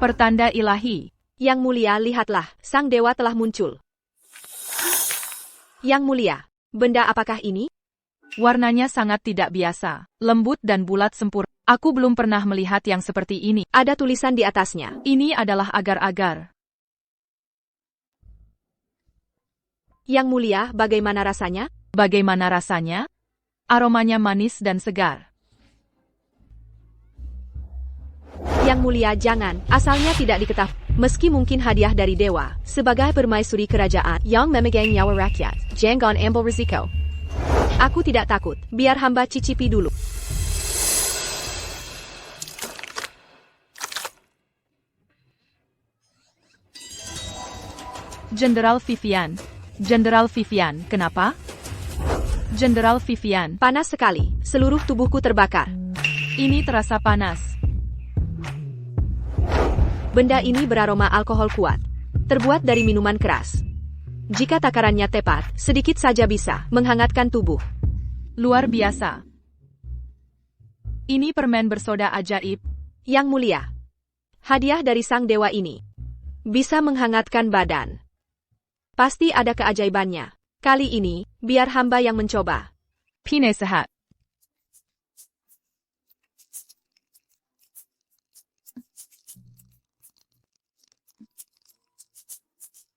Pertanda ilahi. Yang mulia, lihatlah, sang dewa telah muncul. Yang mulia, benda apakah ini? Warnanya sangat tidak biasa, lembut dan bulat sempurna. Aku belum pernah melihat yang seperti ini. Ada tulisan di atasnya. Ini adalah agar-agar. Yang mulia, bagaimana rasanya? Bagaimana rasanya? Aromanya manis dan segar. Yang mulia, jangan, asalnya tidak diketahui. Meski mungkin hadiah dari dewa, sebagai permaisuri kerajaan yang memegang nyawa rakyat, jangan ambil risiko. Aku tidak takut, biar hamba cicipi dulu. Jenderal Vivian. Jenderal Vivian, kenapa? Jenderal Vivian. Panas sekali, seluruh tubuhku terbakar. Ini terasa panas. Benda ini beraroma alkohol kuat, terbuat dari minuman keras. Jika takarannya tepat, sedikit saja bisa menghangatkan tubuh. Luar biasa. Ini permen bersoda ajaib. Yang mulia, hadiah dari sang dewa ini bisa menghangatkan badan. Pasti ada keajaibannya. Kali ini, biar hamba yang mencoba. Pine sehat.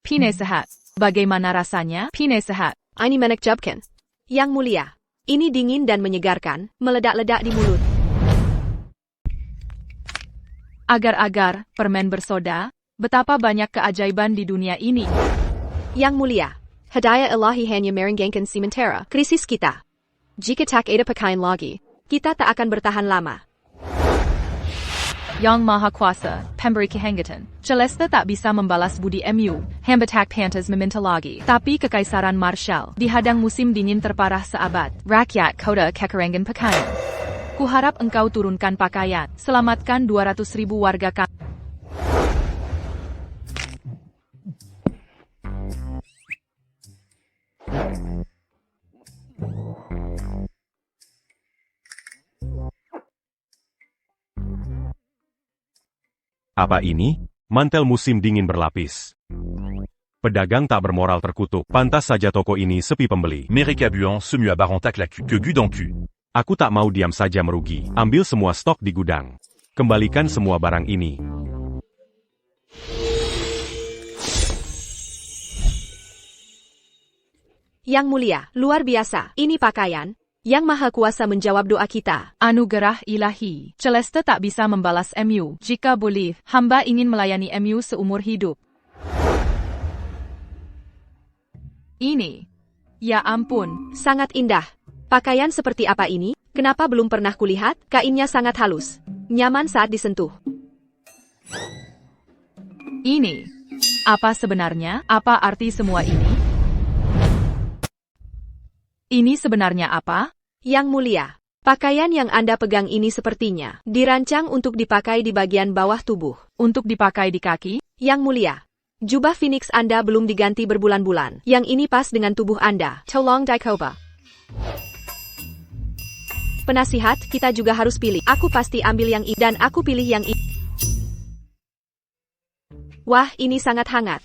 Pine sehat. Bagaimana rasanya? Pine sehat. Ini menakjubkan. Yang mulia, ini dingin dan menyegarkan, meledak-ledak di mulut. Agar-agar, permen bersoda, betapa banyak keajaiban di dunia ini. Yang mulia, hadiah ilahi hanya meringankan sementara krisis kita. Jika tak ada pakaian lagi, kita tak akan bertahan lama. Yang Maha Kuasa, pemberi kehangatan. Celeste tak bisa membalas budi MU, hamba tak pantas meminta lagi. Tapi Kekaisaran Marshall dihadang musim dingin terparah seabad. Rakyat kota kekurangan pakaian. Kuharap engkau turunkan pakaian, selamatkan 200.000 warga kami. Apa ini? Mantel musim dingin berlapis. Pedagang tak bermoral terkutuk. Pantas saja toko ini sepi pembeli. Mérécabuant se mue à Barantac la que gu dans cul. Aku tak mau diam saja merugi. Ambil semua stok di gudang. Kembalikan semua barang ini. Yang mulia, luar biasa. Ini pakaian. Yang Maha Kuasa menjawab doa kita. Anugerah ilahi. Celeste tak bisa membalas MU. Jika boleh, hamba ingin melayani MU seumur hidup. Ini. Ya ampun. Sangat indah. Pakaian seperti apa ini? Kenapa belum pernah kulihat? Kainnya sangat halus. Nyaman saat disentuh. Ini. Apa sebenarnya? Apa arti semua ini? Ini sebenarnya apa? Yang mulia, pakaian yang Anda pegang ini sepertinya dirancang untuk dipakai di bagian bawah tubuh. Untuk dipakai di kaki? Yang mulia, jubah Phoenix Anda belum diganti berbulan-bulan. Yang ini pas dengan tubuh Anda. Tolong dikoba. Penasihat, kita juga harus pilih. Aku pasti ambil yang ini dan aku pilih yang ini. Wah, ini sangat hangat.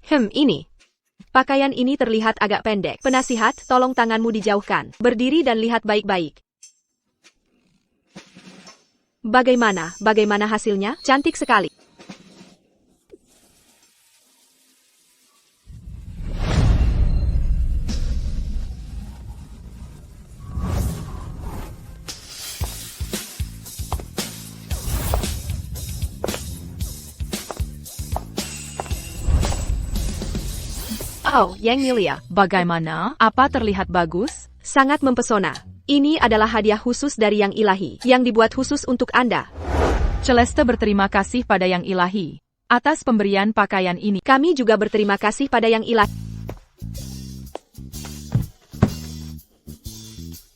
Ini. Pakaian ini terlihat agak pendek. Penasihat, tolong tanganmu dijauhkan. Berdiri dan lihat baik-baik. Bagaimana hasilnya? Cantik sekali. Oh, Yang mulia. Bagaimana? Apa terlihat bagus? Sangat mempesona. Ini adalah hadiah khusus dari Yang Ilahi, yang dibuat khusus untuk Anda. Celeste berterima kasih pada Yang Ilahi atas pemberian pakaian ini. Kami juga berterima kasih pada Yang Ilahi.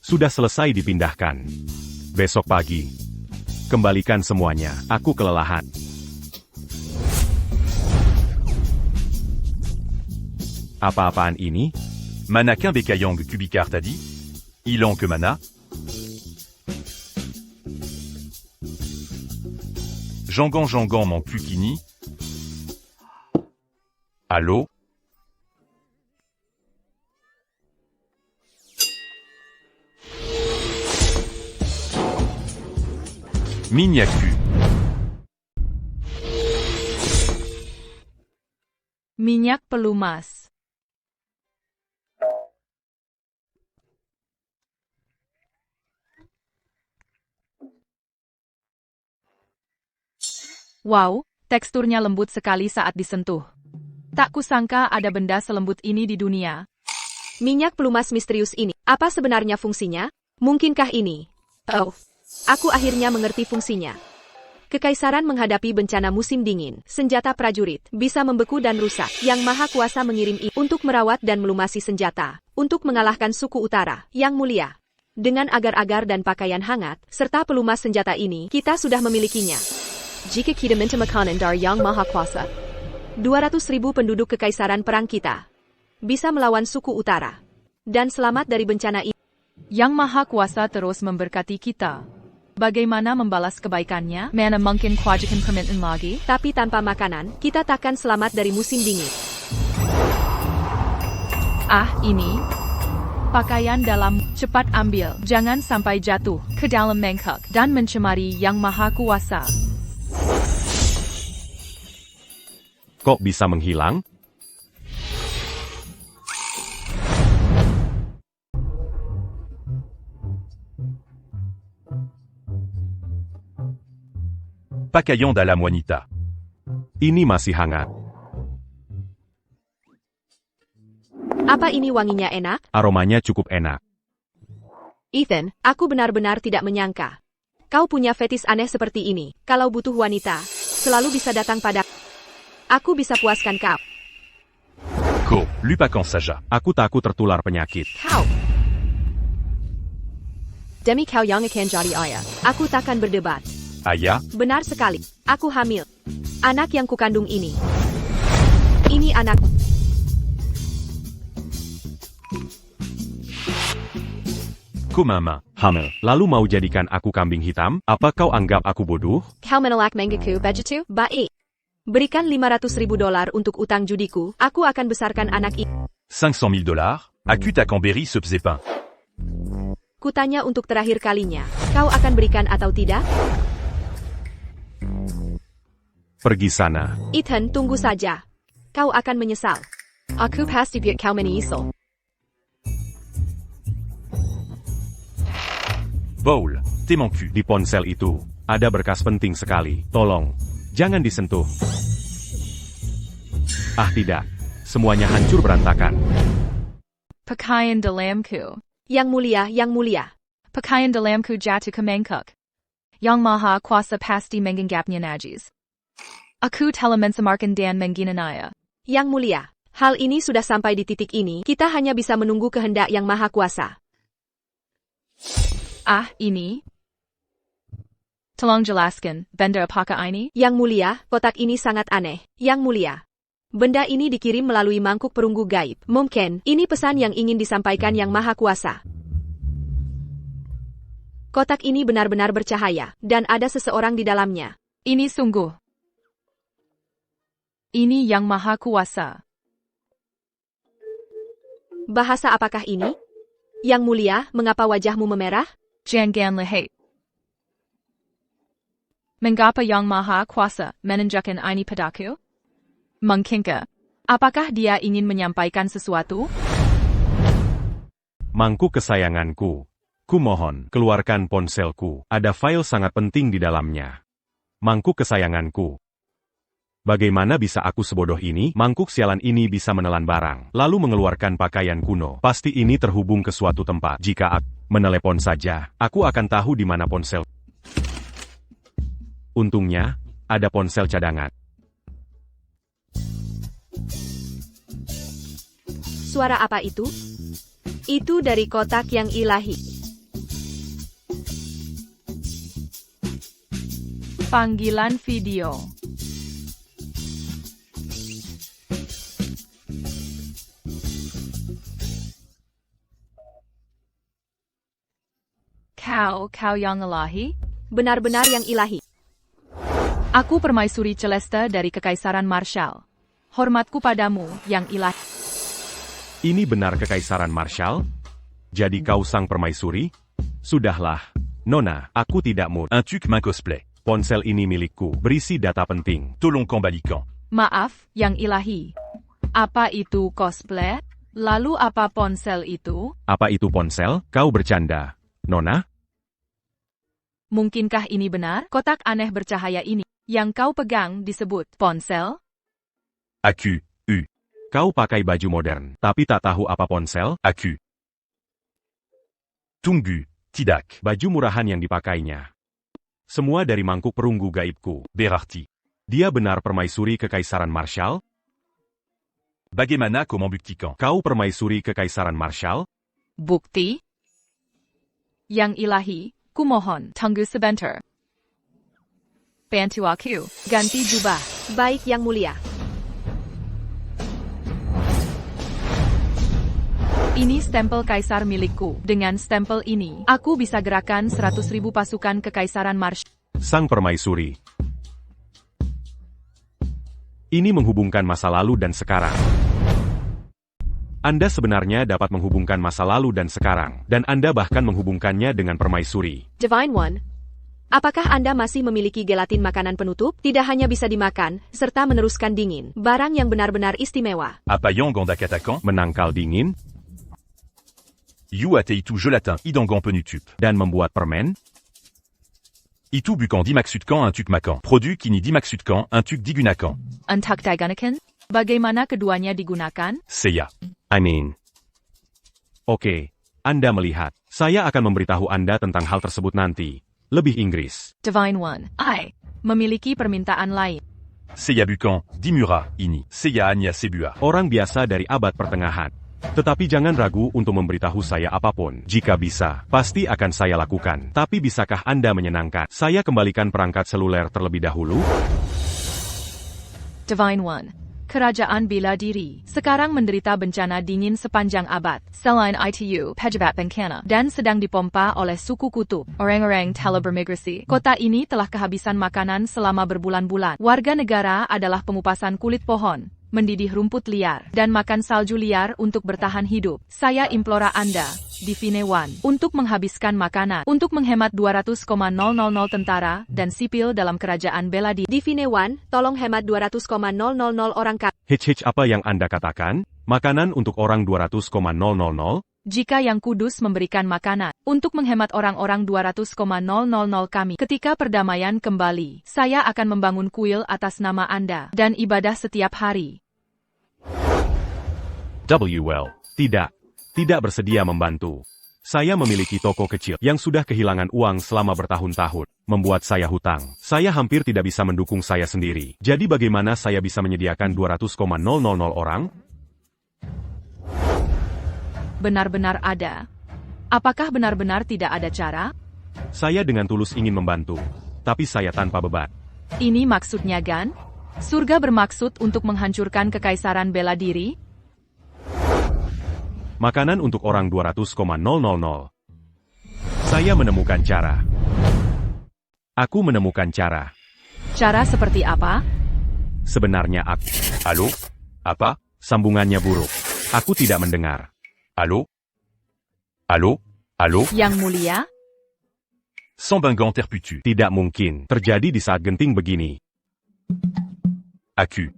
Sudah selesai dipindahkan. Besok pagi. Kembalikan semuanya, aku kelelahan. Apa-apaan ini? Mannequin Bekayang Kubikar t'a dit? Ilan que mana? Jangan mon kukini. Allô? Minyaku. Minyak pelumas. Wow, teksturnya lembut sekali saat disentuh. Tak kusangka ada benda selembut ini di dunia. Minyak pelumas misterius ini, apa sebenarnya fungsinya? Mungkinkah ini? Oh, aku akhirnya mengerti fungsinya. Kekaisaran menghadapi bencana musim dingin, senjata prajurit bisa membeku dan rusak. Yang Maha Kuasa mengirim ini untuk merawat dan melumasi senjata, untuk mengalahkan suku utara, Yang Mulia. Dengan agar-agar dan pakaian hangat, serta pelumas senjata ini, kita sudah memilikinya. Jika kita minta makanan dari Yang Maha Kuasa, 200.000 penduduk kekaisaran perang kita bisa melawan suku utara dan selamat dari bencana ini. Yang Maha Kuasa terus memberkati kita. Bagaimana membalas kebaikannya? Mana mungkin kwajakan permintaan lagi? Tapi tanpa makanan, kita takkan selamat dari musim dingin. Ah, ini pakaian dalam. Cepat ambil, jangan sampai jatuh ke dalam mangkuk dan mencemari Yang Maha Kuasa. Kok bisa menghilang? Pakaian dalam wanita. Ini masih hangat. Apa ini wanginya enak? Aromanya cukup enak. Ethan, aku benar-benar tidak menyangka. Kau punya fetis aneh seperti ini. Kalau butuh wanita, selalu bisa datang pada. Aku bisa puaskan kau. Ko, lupakan saja. Aku takut tertular penyakit. Kau. Demi kau yang akan jadi ayah. Aku takkan berdebat. Ayah? Benar sekali. Aku hamil. Anak yang kukandung ini. Ini anak. Ko mama. Hamil. Lalu mau jadikan aku kambing hitam? Apa kau anggap aku bodoh? Kau menolak manggaku, begitu? Baik. Berikan $500.000 untuk utang judiku. Aku akan besarkan anak ini. $500 000? À ta Canberry ce pzépin. Kutanya untuk terakhir kalinya. Kau akan berikan atau tidak? Pergi sana. Ethan, tunggu saja. Kau akan menyesal. Aku pasti biar kau menyesal. Bowl, t'es mon cul. Di ponsel itu, ada berkas penting sekali. Tolong, jangan disentuh. Ah tidak, semuanya hancur berantakan. Pakaian dalamku. Yang mulia, yang mulia. Pakaian dalamku jatuh ke mangkuk. Yang Maha Kuasa pasti menganggapnya najis. Aku telah mensamarkan dan mengginanya. Yang mulia, hal ini sudah sampai di titik ini, kita hanya bisa menunggu kehendak Yang Maha Kuasa. Ah, ini? Tolong jelaskan, benda apakah ini? Yang mulia, kotak ini sangat aneh. Yang mulia. Benda ini dikirim melalui mangkuk perunggu gaib. Mungkin, ini pesan yang ingin disampaikan Yang Maha Kuasa. Kotak ini benar-benar bercahaya, dan ada seseorang di dalamnya. Ini sungguh. Ini Yang Maha Kuasa. Bahasa apakah ini? Yang mulia, mengapa wajahmu memerah? Jangan lihat. Mengapa Yang Maha Kuasa menunjukkan ini padaku? Mungkinkah? Apakah dia ingin menyampaikan sesuatu? Mangkuk kesayanganku. Kumohon, keluarkan ponselku. Ada file sangat penting di dalamnya. Mangkuk kesayanganku. Bagaimana bisa aku sebodoh ini? Mangkuk sialan ini bisa menelan barang, lalu mengeluarkan pakaian kuno. Pasti ini terhubung ke suatu tempat. Jika aku menelepon saja, aku akan tahu di mana ponsel. Untungnya, ada ponsel cadangan. Suara apa itu? Itu dari kotak yang ilahi. Panggilan video. Kau yang ilahi? Benar-benar yang ilahi. Aku permaisuri Celeste dari Kekaisaran Marshall. Hormatku padamu, yang ilahi. Ini benar Kekaisaran Marshall? Jadi kau sang permaisuri? Sudahlah, Nona, aku tidak mood. Un tuc main cosplay. Ponsel ini milikku, berisi data penting. Tolong kembalikan. Maaf, yang ilahi. Apa itu cosplay? Lalu apa ponsel itu? Apa itu ponsel? Kau bercanda. Nona? Mungkinkah ini benar? Kotak aneh bercahaya ini, yang kau pegang disebut ponsel? Aku. Kau pakai baju modern, tapi tak tahu apa ponsel? Aku. Tunggu. Tidak. Baju murahan yang dipakainya. Semua dari mangkuk perunggu gaibku. Berarti. Dia benar permaisuri Kekaisaran Marshall? Bagaimana kau membuktikan? Kau permaisuri Kekaisaran Marshall? Bukti? Yang ilahi, kumohon, tunggu sebentar. Bantu aku, ganti jubah. Baik Yang Mulia. Ini stempel kaisar milikku. Dengan stempel ini, aku bisa gerakan 100.000 pasukan Kekaisaran Marshall. Sang permaisuri. Ini menghubungkan masa lalu dan sekarang. Anda sebenarnya dapat menghubungkan masa lalu dan sekarang, dan Anda bahkan menghubungkannya dengan permaisuri. Divine One, apakah Anda masih memiliki gelatin makanan penutup? Tidak hanya bisa dimakan, serta meneruskan dingin. Barang yang benar-benar istimewa. Apa yang gondak attaquant? Menangkal dingin, You ateitu gelatin idangan penutup. dan membuat permen, Itu bukan dimaksudkan un tuc makan. Produit kini dimaksudkan un tuc digunakan. Untuk digunakan? Bagaimana keduanya digunakan? Seiya. Oke, Anda melihat. Saya akan memberitahu Anda tentang hal tersebut nanti. Lebih Inggris. Divine One, I memiliki permintaan lain. Seiya bukan dimura ini. Seiya anya sebua. Orang biasa dari abad pertengahan. Tetapi jangan ragu untuk memberitahu saya apapun. Jika bisa, pasti akan saya lakukan. Tapi bisakah Anda menyenangkan? Saya kembalikan perangkat seluler terlebih dahulu. Divine One, Kerajaan Bela Diri sekarang menderita bencana dingin sepanjang abad. Selain itu, pejabat Bengkana dan sedang dipompa oleh suku kutub. Orang-orang telah bermigrasi. Kota ini telah kehabisan makanan selama berbulan-bulan. Warga negara adalah pengupasan kulit pohon, mendidih rumput liar, dan makan salju liar untuk bertahan hidup. Saya implora Anda, Divine One, untuk menghabiskan makanan, untuk menghemat 200,000 tentara dan sipil dalam kerajaan Bela Diri. Divine One, tolong hemat 200,000 orang Hitch apa yang Anda katakan? Makanan untuk orang 200,000? Jika Yang Kudus memberikan makanan, untuk menghemat orang-orang 200,000 kami. Ketika perdamaian kembali, saya akan membangun kuil atas nama Anda, dan ibadah setiap hari. Tidak bersedia membantu. Saya memiliki toko kecil yang sudah kehilangan uang selama bertahun-tahun, membuat saya hutang. Saya hampir tidak bisa mendukung saya sendiri. Jadi bagaimana saya bisa menyediakan 200,000 orang? Benar-benar ada. Apakah benar-benar tidak ada cara? Saya dengan tulus ingin membantu, tapi saya tanpa beban. Ini maksudnya Gan? Surga bermaksud untuk menghancurkan Kekaisaran Bela Diri? Makanan untuk orang 200,000. Saya menemukan cara. Aku menemukan cara. Cara seperti apa? Sebenarnya aku. Halo? Apa? Sambungannya buruk. Aku tidak mendengar. Halo? Halo? Halo? Yang Mulia? Sambangan terputu. Tidak mungkin terjadi di saat genting begini. Aku.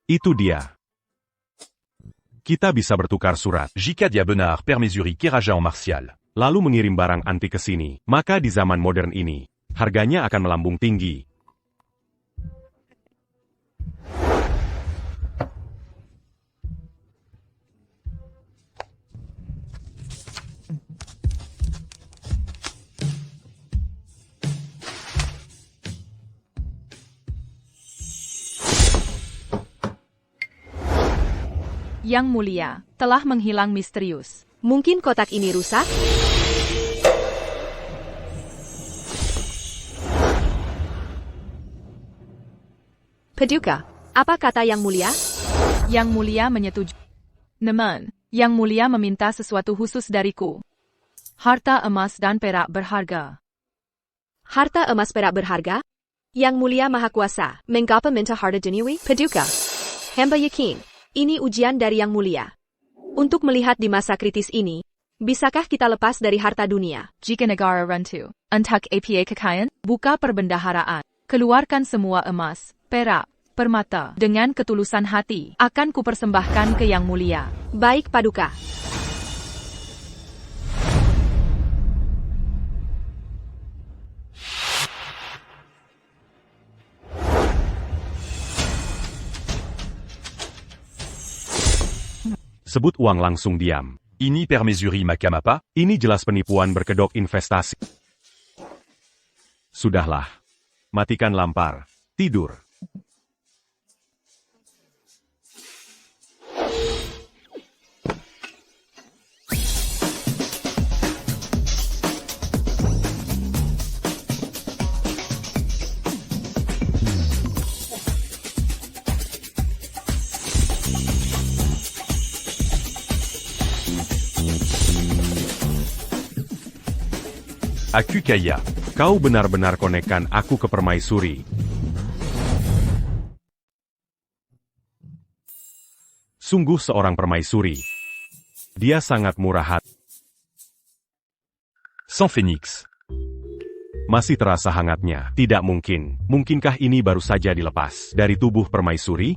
Itu dia. Kita bisa bertukar surat, Jika dia benar permaisuri kerajaan martial. lalu mengirim barang anti ke sini. Maka di zaman modern ini, harganya akan melambung tinggi. Yang Mulia, telah menghilang misterius. Mungkin kotak ini rusak? Paduka, apa kata Yang Mulia? Yang Mulia menyetujui. Namun, Yang Mulia meminta sesuatu khusus dariku. Harta emas dan perak berharga. Harta emas perak berharga? Yang Mulia Maha Kuasa, mengapa minta harta duniawi? Paduka. Hamba yakin, ini ujian dari Yang Mulia. Untuk melihat di masa kritis ini, bisakah kita lepas dari harta dunia? Jika negara runtuh, untuk APA kekayaan, buka perbendaharaan, keluarkan semua emas, perak, permata, dengan ketulusan hati, akan kupersembahkan ke Yang Mulia. Baik Paduka. Sebut uang langsung diam. Ini permaisuri macam apa? Ini jelas penipuan berkedok investasi. Sudahlah. Matikan lampar. Tidur. Aku kaya. Kau benar-benar konekkan aku ke permaisuri. Sungguh seorang permaisuri. Dia sangat murah hati. Sans phénix. Masih terasa hangatnya. Tidak mungkin. Mungkinkah ini baru saja dilepas dari tubuh permaisuri?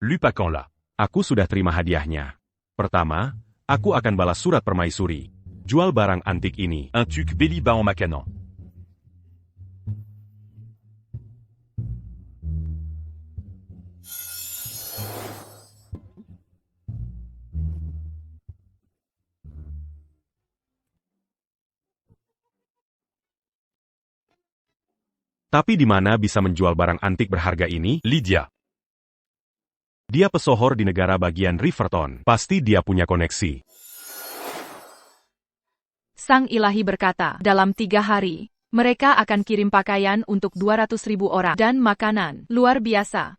Lupakan là. Aku sudah terima hadiahnya. Pertama, aku akan balas surat permaisuri. Jual barang antik ini. Un tuc Béliba en macanant. Tapi di mana bisa menjual barang antik berharga ini? Lydia. Dia pesohor di negara bagian Riverton. Pasti dia punya koneksi. Sang ilahi berkata, dalam 3 hari, mereka akan kirim pakaian untuk 200.000 orang dan makanan. Luar biasa.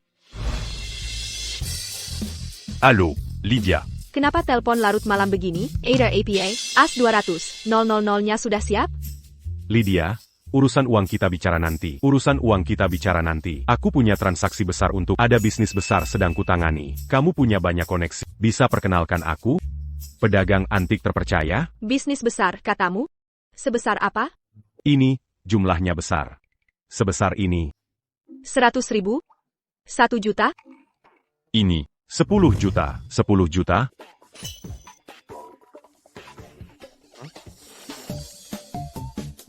Allô, Lydia. Kenapa telepon larut malam begini? Ada APA, AS 200, 000-nya sudah siap? Lydia, urusan uang kita bicara nanti. Urusan uang kita bicara nanti. Aku punya transaksi besar untuk ada bisnis besar sedang kutangani. Kamu punya banyak koneksi. Bisa perkenalkan aku? Pedagang antik terpercaya? Bisnis besar, katamu? Sebesar apa? Ini, jumlahnya besar. Sebesar ini. 100.000? 1 juta? Ini. 10 juta. 10 juta?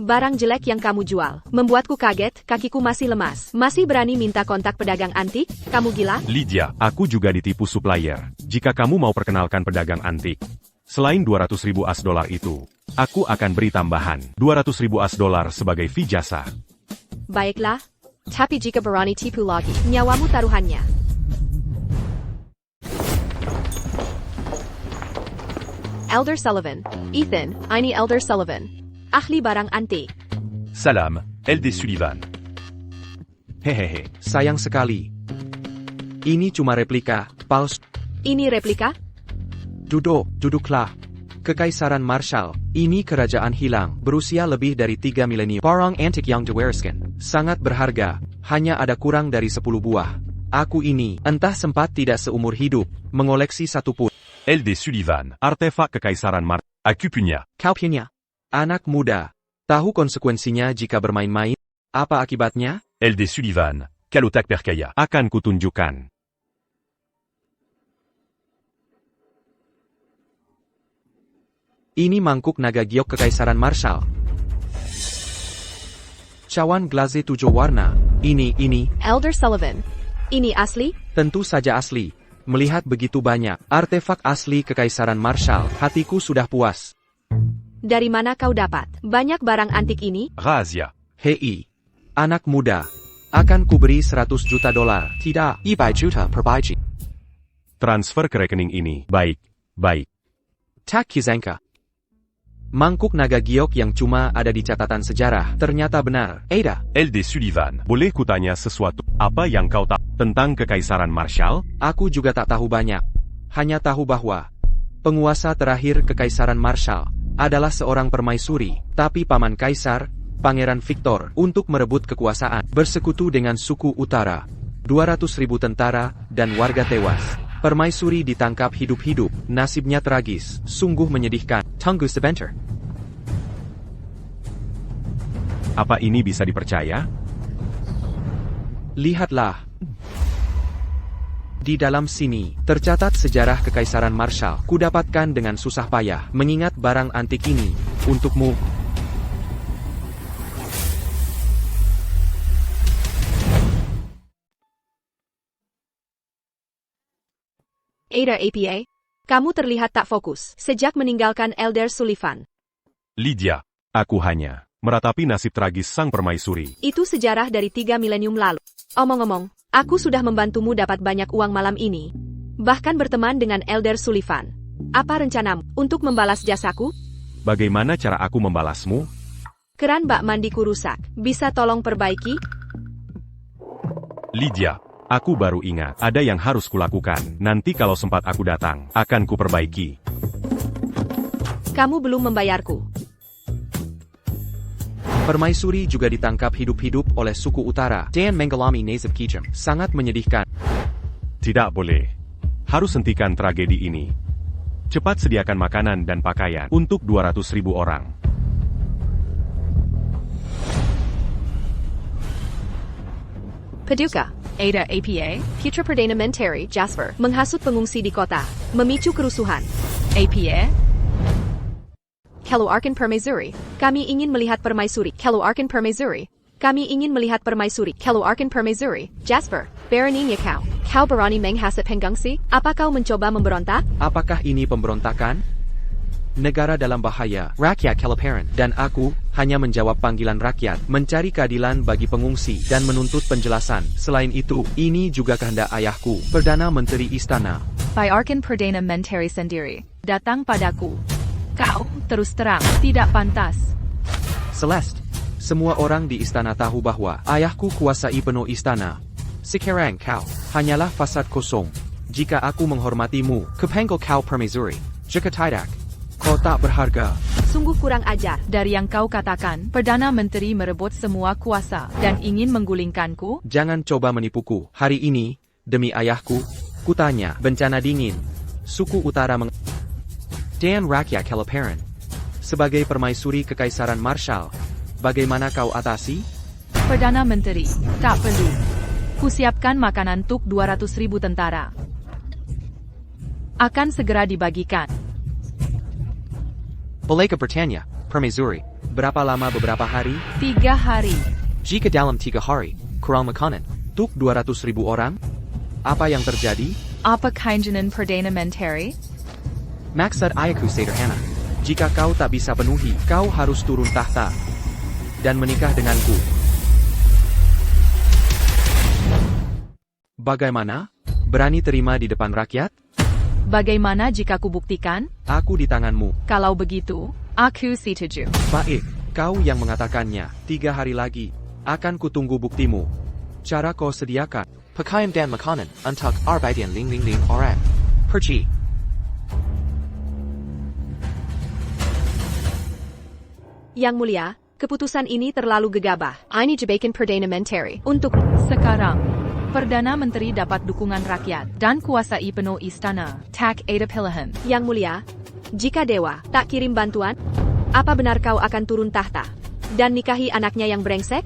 Barang jelek yang kamu jual. Membuatku kaget, kakiku masih lemas. Masih berani minta kontak pedagang antik? Kamu gila? Lydia. Aku juga ditipu supplier. Jika kamu mau perkenalkan pedagang antik, selain 200.000 US dollar itu, aku akan beri tambahan 200.000 US dollar sebagai fee jasa. Baiklah. Tapi jika berani tipu lagi, nyawamu taruhannya. Elder Sullivan. Ethan, ini Elder Sullivan. Ahli barang antik. Salam, LD Sullivan. Hehehe, sayang sekali. Ini cuma replika, palsu. Ini replika? Duduklah. Kekaisaran Marshall, ini kerajaan hilang, berusia lebih dari 3 milenium. Barang antik yang diwariskan, sangat berharga, hanya ada kurang dari 10 buah. Aku ini, entah sempat tidak seumur hidup, mengoleksi satu pun. LD Sullivan. Artefak Kekaisaran Aku punya. Kau punya. Anak muda, tahu konsekuensinya jika bermain-main? Apa akibatnya? LD Sullivan. Kalotak Perkaya. akan kutunjukkan. Ini mangkuk naga giok Kekaisaran Marshall. Cawan glaze 7 warna. Ini. Elder Sullivan. Ini asli? Tentu saja asli. Melihat begitu banyak artefak asli Kekaisaran Marshall, hatiku sudah puas. Dari mana kau dapat banyak barang antik ini? Razia. Hei, anak muda, akan kuberi 100 juta dolar. Tidak, 100 juta per biji. Transfer ke rekening ini. Baik. Tak Kizanka. Mangkuk naga giok yang cuma ada di catatan sejarah, ternyata benar. Ada. LD Sullivan. Boleh kutanya sesuatu? Apa yang kau tahu tentang Kekaisaran Marshall? Aku juga tak tahu banyak. Hanya tahu bahwa penguasa terakhir Kekaisaran Marshall adalah seorang permaisuri, tapi paman kaisar, Pangeran Victor, untuk merebut kekuasaan, bersekutu dengan suku utara. 200.000 tentara dan warga tewas. Permaisuri ditangkap hidup-hidup, nasibnya tragis, sungguh menyedihkan. Tunggu sebentar. Apa ini bisa dipercaya? Lihatlah. Di dalam sini, tercatat sejarah Kekaisaran Marshall. Kudapatkan dengan susah payah, mengingat barang antik ini, untukmu. Ada APA, kamu terlihat tak fokus sejak meninggalkan Elder Sullivan. Lydia. Aku hanya meratapi nasib tragis sang permaisuri. Itu sejarah dari 3 milenium lalu. Omong-omong, aku sudah membantumu dapat banyak uang malam ini. Bahkan berteman dengan Elder Sullivan. Apa rencanamu untuk membalas jasaku? Bagaimana cara aku membalasmu? Keran bak mandiku rusak. Bisa tolong perbaiki? Lydia. Aku baru ingat, ada yang harus kulakukan. Nanti kalau sempat aku datang, akan kuperbaiki. Kamu belum membayarku. Permaisuri juga ditangkap hidup-hidup oleh suku utara. Dan mengalami nasib kejam. Sangat menyedihkan. Tidak boleh. Harus hentikan tragedi ini. Cepat sediakan makanan dan pakaian untuk 200.000 orang. Paduka, Ada APA, Putra Perdana Menteri Jasper, menghasut pengungsi di kota, memicu kerusuhan. APA? Keluarkan permaisuri. Kami ingin melihat permaisuri. Keluarkan permaisuri. Kami ingin melihat permaisuri. Keluarkan permaisuri. Jasper, beraninya kau. Kau berani menghasut pengungsi? Apa kau mencoba memberontak? Apakah ini pemberontakan? Negara dalam bahaya, rakyat kelaparan, dan aku hanya menjawab panggilan rakyat, mencari keadilan bagi pengungsi dan menuntut penjelasan. Selain itu, ini juga kehendak ayahku, Perdana Menteri Istana. Bayarkan Perdana Menteri sendiri. Datang padaku. Kau, terus terang, tidak pantas. Celeste, semua orang di istana tahu bahwa ayahku kuasai penuh istana. Sekarang kau hanyalah fasad kosong. Jika aku menghormatimu, kepenggol kau permaisuri. Jika tidak, kau tak berharga. Sungguh kurang ajar. Dari yang kau katakan, Perdana Menteri merebut semua kuasa dan ingin menggulingkanku? Jangan coba menipuku. Hari ini, demi ayahku, kutanya, bencana dingin. Suku utara dan rakyat kelaparan. Sebagai permaisuri Kekaisaran Marshall, bagaimana kau atasi? Perdana Menteri, tak perlu. Kusiapkan makanan untuk 200.000 tentara. Akan segera dibagikan. Boleh ke bertanya, permaisuri, berapa lama beberapa hari? 3 hari. Jika dalam 3 hari, kurang makanan, untuk 200.000 orang? Apa yang terjadi? Apa keinginan Perdana Menteri? Maksud ayahku sederhana. Jika kau tak bisa penuhi, kau harus turun tahta dan menikah denganku. Bagaimana? Berani terima di depan rakyat? Bagaimana jika kubuktikan? Aku di tanganmu. Kalau begitu, aku setuju. Baik, kau yang mengatakannya. 3 hari lagi, akan kutunggu buktimu. Cara kau sediakan pakaian dan makanan untuk 400 orang. Pergi. Yang mulia, keputusan ini terlalu gegabah. Ini jebakan Perdana Menteri untuk Sekarang, Perdana Menteri dapat dukungan rakyat dan kuasai penuh istana. Tak ada pilihan. Yang mulia. Jika dewa tak kirim bantuan, apa benar kau akan turun tahta dan nikahi anaknya yang brengsek?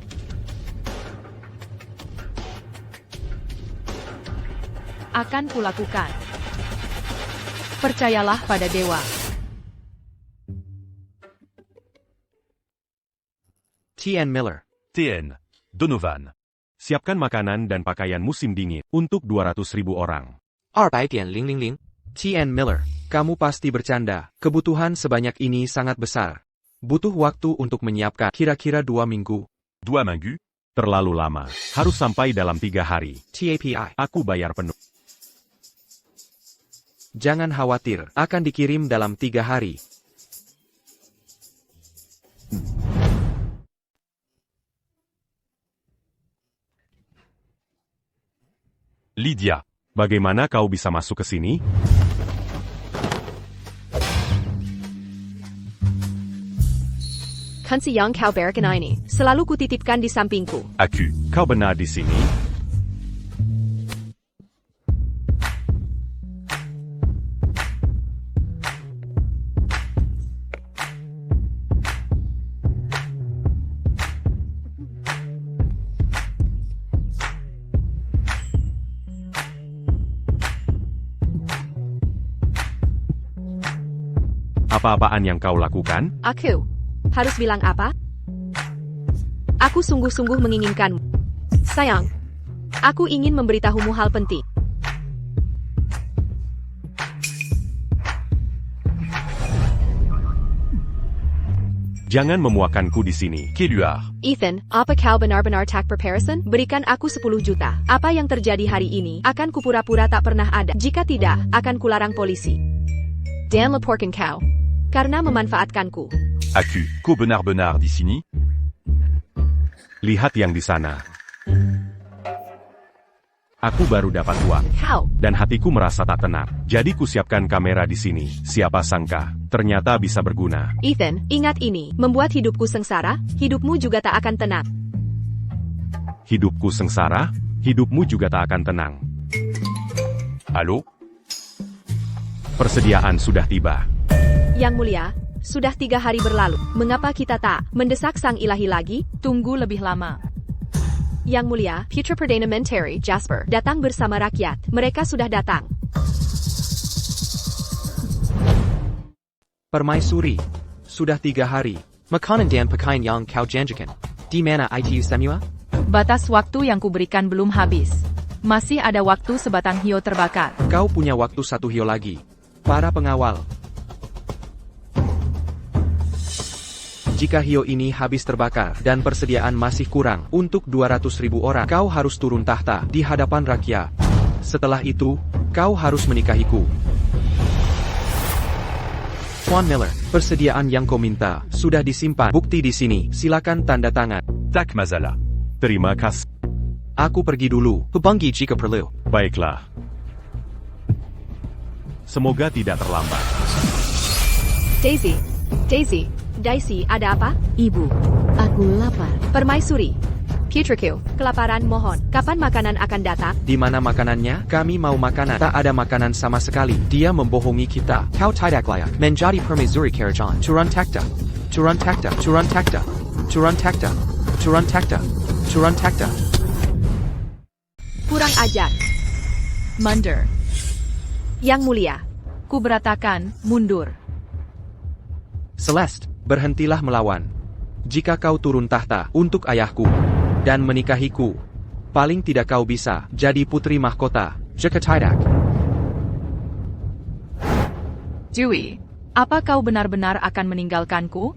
Akan kulakukan. Percayalah pada dewa. T.N. Miller. TN. Donovan. Siapkan makanan dan pakaian musim dingin untuk 200.000 orang. 400. T.N. Miller, kamu pasti bercanda. Kebutuhan sebanyak ini sangat besar. Butuh waktu untuk menyiapkan kira-kira 2 minggu. 2 minggu. Terlalu lama. Harus sampai dalam 3 hari. TAPI. Aku bayar penuh. Jangan khawatir, akan dikirim dalam 3 hari. Lydia. Bagaimana kau bisa masuk ke sini? Kunci yang kau berikan ini, selalu kutitipkan di sampingku. Aku. Kau benar di sini? Apa-apaan yang kau lakukan? Aku harus bilang apa? Aku sungguh-sungguh menginginkanmu. Sayang, aku ingin memberitahumu hal penting. Jangan memuakanku di sini. Keluar. Ethan, apa kau benar-benar tak berperasan? Berikan aku 10 juta. Apa yang terjadi hari ini akan kupura-pura tak pernah ada. Jika tidak, akan kularang polisi. Dan laporkan kau. Karena memanfaatkanku. Aku. Kau benar-benar di sini? Lihat yang di sana. Aku baru dapat uang. Kau. Dan hatiku merasa tak tenang. Jadi kusiapkan kamera di sini. Siapa sangka, ternyata bisa berguna. Ethan, ingat ini. Membuat hidupku sengsara, hidupmu juga tak akan tenang. Hidupku sengsara, hidupmu juga tak akan tenang. Halo? Persediaan sudah tiba. Yang mulia, sudah 3 hari berlalu. Mengapa kita tak mendesak sang ilahi lagi? Tunggu lebih lama. Yang mulia, Putra Perdana Menteri Jasper datang bersama rakyat. Mereka sudah datang. Permaisuri. Sudah 3 hari. Makanan dan pakaian yang kau janjikan. Di mana itu semua? Batas waktu yang kuberikan belum habis. Masih ada waktu sebatang hio terbakar. Kau punya waktu 1 hio lagi. Para pengawal. Jika hio ini habis terbakar dan persediaan masih kurang untuk 200.000 orang, kau harus turun tahta di hadapan rakyat. Setelah itu, kau harus menikahiku. Tuan Miller, persediaan yang kau minta sudah disimpan. Bukti di sini. Silakan tanda tangan. Tak masalah. Terima kasih. Aku pergi dulu. Hubungi jika perlu. Baiklah. Semoga tidak terlambat. Daisy, ada apa? Ibu, aku lapar. Permaisuri. Putraku, kelaparan mohon. Kapan makanan akan datang? Di mana makanannya? Kami mau makanan. Tak ada makanan sama sekali. Dia membohongi kita. Kau tidak layak menjadi permaisuri kerajaan. Turun takhta. Turun takhta. Turun takhta. Turun takhta. Turun takhta. Turun takhta. Kurang ajar. Mundur. Yang mulia. Ku beratakan, mundur. Celeste, berhentilah melawan. Jika kau turun tahta untuk ayahku dan menikahiku, paling tidak kau bisa jadi putri mahkota. Jika tidak. Dewey, apa kau benar-benar akan meninggalkanku?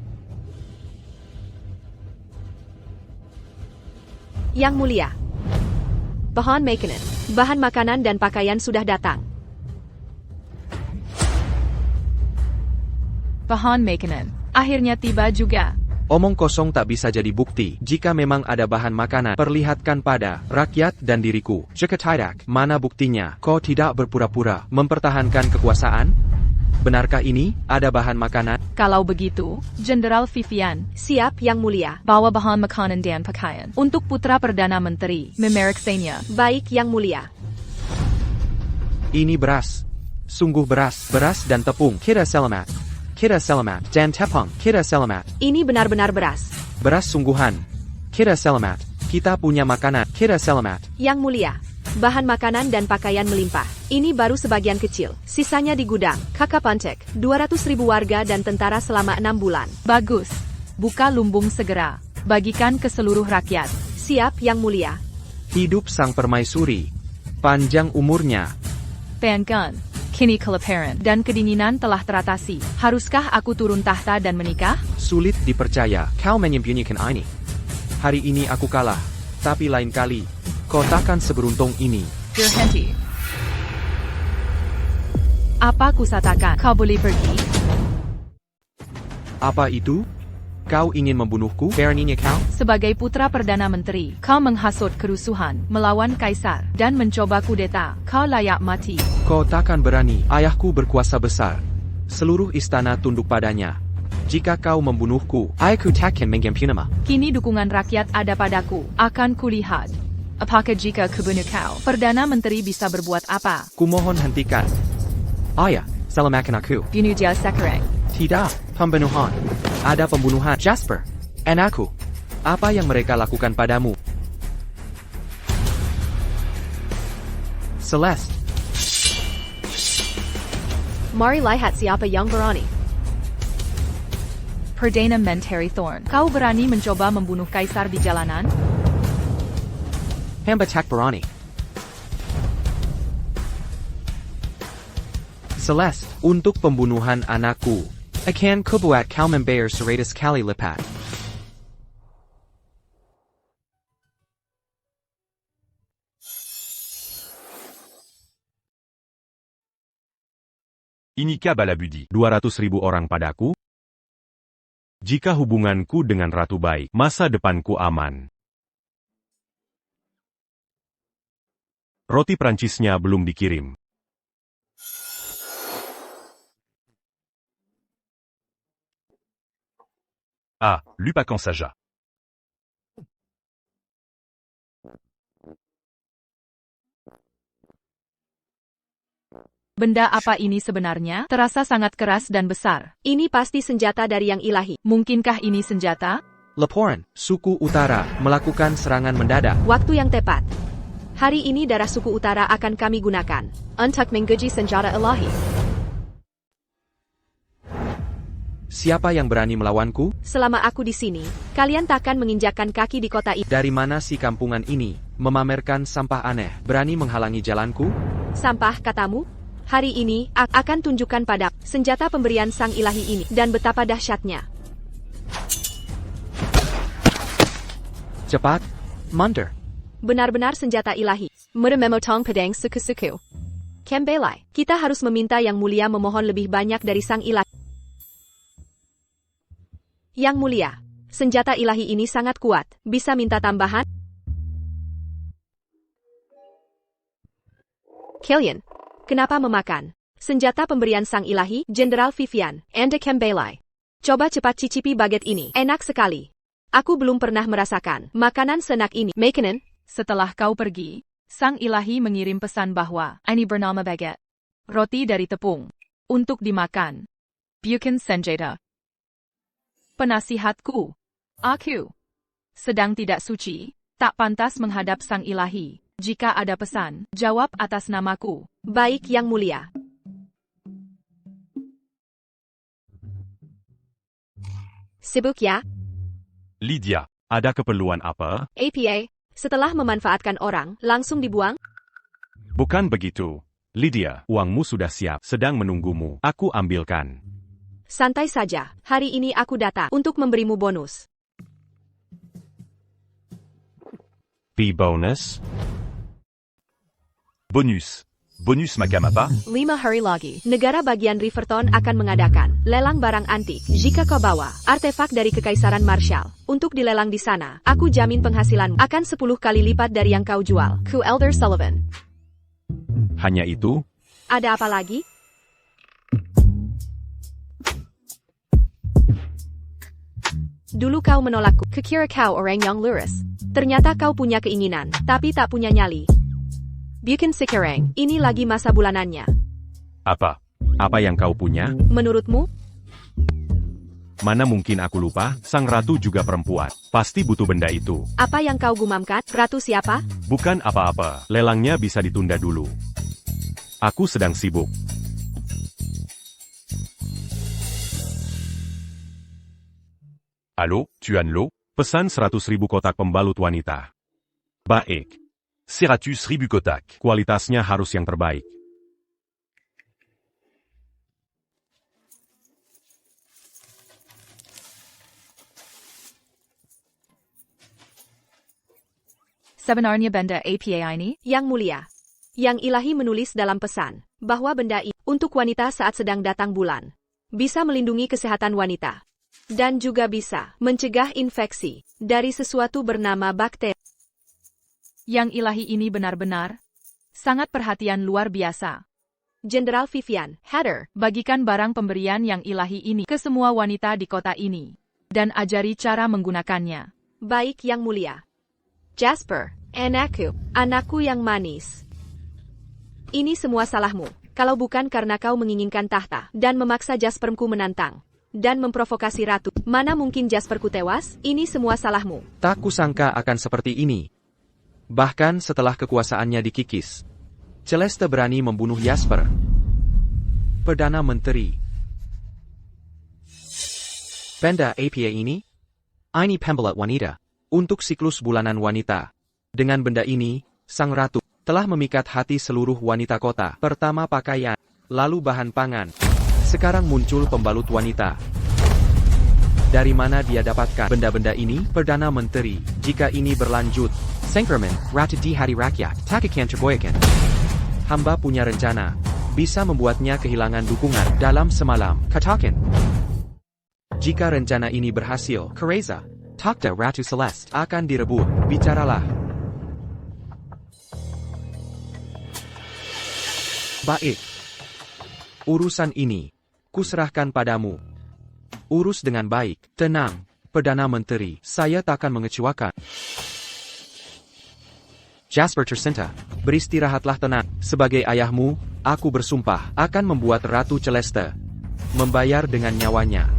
Yang mulia. Bahan makanan dan pakaian sudah datang. Bahan makanan. Akhirnya tiba juga. Omong kosong tak bisa jadi bukti. Jika memang ada bahan makanan, perlihatkan pada rakyat dan diriku. Jika tidak, mana buktinya? Kau tidak berpura-pura mempertahankan kekuasaan? Benarkah ini ada bahan makanan? Kalau begitu, Jenderal Vivian, Siap, Yang Mulia. bawa bahan makanan dan pakaian untuk putra Perdana Menteri, Memeriksa. Baik, Yang Mulia. Ini beras. Sungguh beras. Beras dan tepung. Kita selamat. Kita selamat. Dan tepung. Kita selamat. Ini benar-benar beras. Beras sungguhan. Kita selamat. Kita punya makanan. Kita selamat. Yang Mulia. Bahan makanan dan pakaian melimpah. Ini baru sebagian kecil. Sisanya di gudang. Kakak Pantek, 200.000 warga dan tentara selama 6 bulan. Bagus. Buka lumbung segera. Bagikan ke seluruh rakyat. Siap, Yang Mulia. Hidup sang permaisuri. Panjang umurnya. Bayangkan, kini kelaparan dan kedinginan telah teratasi. Haruskah aku turun tahta dan menikah? Sulit dipercaya. Kau menyembunyikan ini. Hari ini aku kalah. Tapi lain kali, kau takkan seberuntung ini. Berhenti. Apa kusatakan? Kau boleh pergi? Apa itu? Kau ingin membunuhku? Beraninya kau? Sebagai putra Perdana Menteri, kau menghasut kerusuhan, melawan kaisar, dan mencoba kudeta. Kau layak mati. Kau takkan berani. Ayahku berkuasa besar. Seluruh istana tunduk padanya. Jika kau membunuhku, aku takkan mengampunimu. Kini dukungan rakyat ada padaku. Akan kulihat. Apakah jika kubunuh kau, Perdana Menteri bisa berbuat apa? Kumohon hentikan. Ayah, selamatkan aku. Bunuh dia sekarang. Tidak, pembunuhan. Ada pembunuhan. Jasper, anakku. Apa yang mereka lakukan padamu? Celeste, Mari lihat siapa yang berani. Perdana Menteri Thorne, kau berani mencoba membunuh kaisar di jalanan? hamba tak berani. Celeste, untuk pembunuhan anakku, akan kubuat kau membayar 100 kali lipat. Inika balabudi. 200.000 orang padaku? Jika hubunganku dengan ratu baik, masa depanku aman. Roti Prancisnya belum dikirim. Ah, Lupacan Saja. Benda apa ini sebenarnya? Terasa sangat keras dan besar. Ini pasti senjata dari yang ilahi. Mungkinkah ini senjata? Laporan, suku utara melakukan serangan mendadak. Waktu yang tepat. Hari ini darah suku utara akan kami gunakan untuk menguji senjata ilahi. Siapa yang berani melawanku? Selama aku di sini, kalian takkan menginjakkan kaki di kota ini. Dari mana si kampungan ini memamerkan sampah aneh, berani menghalangi jalanku? Sampah katamu? Hari ini, akan tunjukkan pada senjata pemberian sang ilahi ini dan betapa dahsyatnya. Cepat, mundur. Benar-benar senjata ilahi. Merememotong pedang suku-suku. Kembelai, kita harus meminta Yang Mulia memohon lebih banyak dari sang ilahi. Yang Mulia, senjata ilahi ini sangat kuat. Bisa minta tambahan? Killian, kenapa memakan senjata pemberian sang ilahi, Jenderal Vivian, Anda Kembelai? Coba cepat cicipi baget ini. Enak sekali. Aku belum pernah merasakan makanan senak ini. Makanan? Setelah kau pergi, sang ilahi mengirim pesan bahwa ini bernama baguette. Roti dari tepung. Untuk dimakan. Bukan senjata. Penasihatku. Aku sedang tidak suci, tak pantas menghadap sang ilahi. Jika ada pesan, jawab atas namaku. Baik, Yang Mulia. Sibuk ya? Lydia. Ada keperluan apa? APA, setelah memanfaatkan orang, langsung dibuang? Bukan begitu. Lydia, uangmu sudah siap, sedang menunggumu. Aku ambilkan. Santai saja, hari ini aku datang untuk memberimu bonus. Bonus? Bonus. Bonus Makamapa. 5 hari lagi, negara bagian Riverton akan mengadakan lelang barang antik. Jika kau bawa artefak dari Kekaisaran Marshall untuk dilelang di sana, aku jamin penghasilanmu akan 10 kali lipat dari yang kau jual. Ku Elder Sullivan. Hanya itu? Ada apa lagi? Dulu kau menolakku, kukira kau orang yang lurus. Ternyata kau punya keinginan, tapi tak punya nyali. Bukan sekarang, ini lagi masa bulanannya. Apa? Apa yang kau punya? Menurutmu? Mana mungkin aku lupa, sang ratu juga perempuan. Pasti butuh benda itu. Apa yang kau gumamkan? Ratu siapa? Bukan apa-apa, lelangnya bisa ditunda dulu. Aku sedang sibuk. Allô, Tuan Lo? Pesan 100.000 kotak pembalut wanita. Baik. Serratus Ribukotak. Kualitasnya harus yang terbaik. Sebenarnya benda APA ini? Yang Mulia. Yang ilahi menulis dalam pesan bahwa benda ini untuk wanita saat sedang datang bulan. Bisa melindungi kesehatan wanita. Dan juga bisa mencegah infeksi dari sesuatu bernama bakteri. Yang ilahi ini benar-benar sangat perhatian luar biasa. Jenderal Vivian, Hatter, Bagikan barang pemberian yang ilahi ini ke semua wanita di kota ini. Dan ajari cara menggunakannya. baik Yang Mulia. Jasper, anakku yang manis. Ini semua salahmu, kalau bukan karena kau menginginkan tahta, dan memaksa Jasperku menantang, dan memprovokasi ratu. Mana mungkin Jasperku tewas? Ini semua salahmu. Tak kusangka akan seperti ini. Bahkan setelah kekuasaannya dikikis, Celeste berani membunuh Jasper. Perdana Menteri. Benda apa ini? Ini pembelat wanita. Untuk siklus bulanan wanita. Dengan benda ini, sang ratu telah memikat hati seluruh wanita kota. Pertama pakaian, lalu bahan pangan. Sekarang muncul pembalut wanita. Dari mana dia dapatkan benda-benda ini? Perdana Menteri. Jika ini berlanjut, Sengkerman, Ratu di Hati Rakyat, tak akan tergoyahkan. Hamba punya rencana. Bisa membuatnya kehilangan dukungan dalam semalam. Katakan. Jika rencana ini berhasil, Kereza, takhta Ratu Celeste akan direbut. Bicaralah. Baik. Urusan ini, kuserahkan padamu. Urus dengan baik. Tenang, Perdana Menteri. Saya takkan mengecewakan. Jasper tercinta, beristirahatlah tenang. Sebagai ayahmu, aku bersumpah akan membuat Ratu Celeste membayar dengan nyawanya.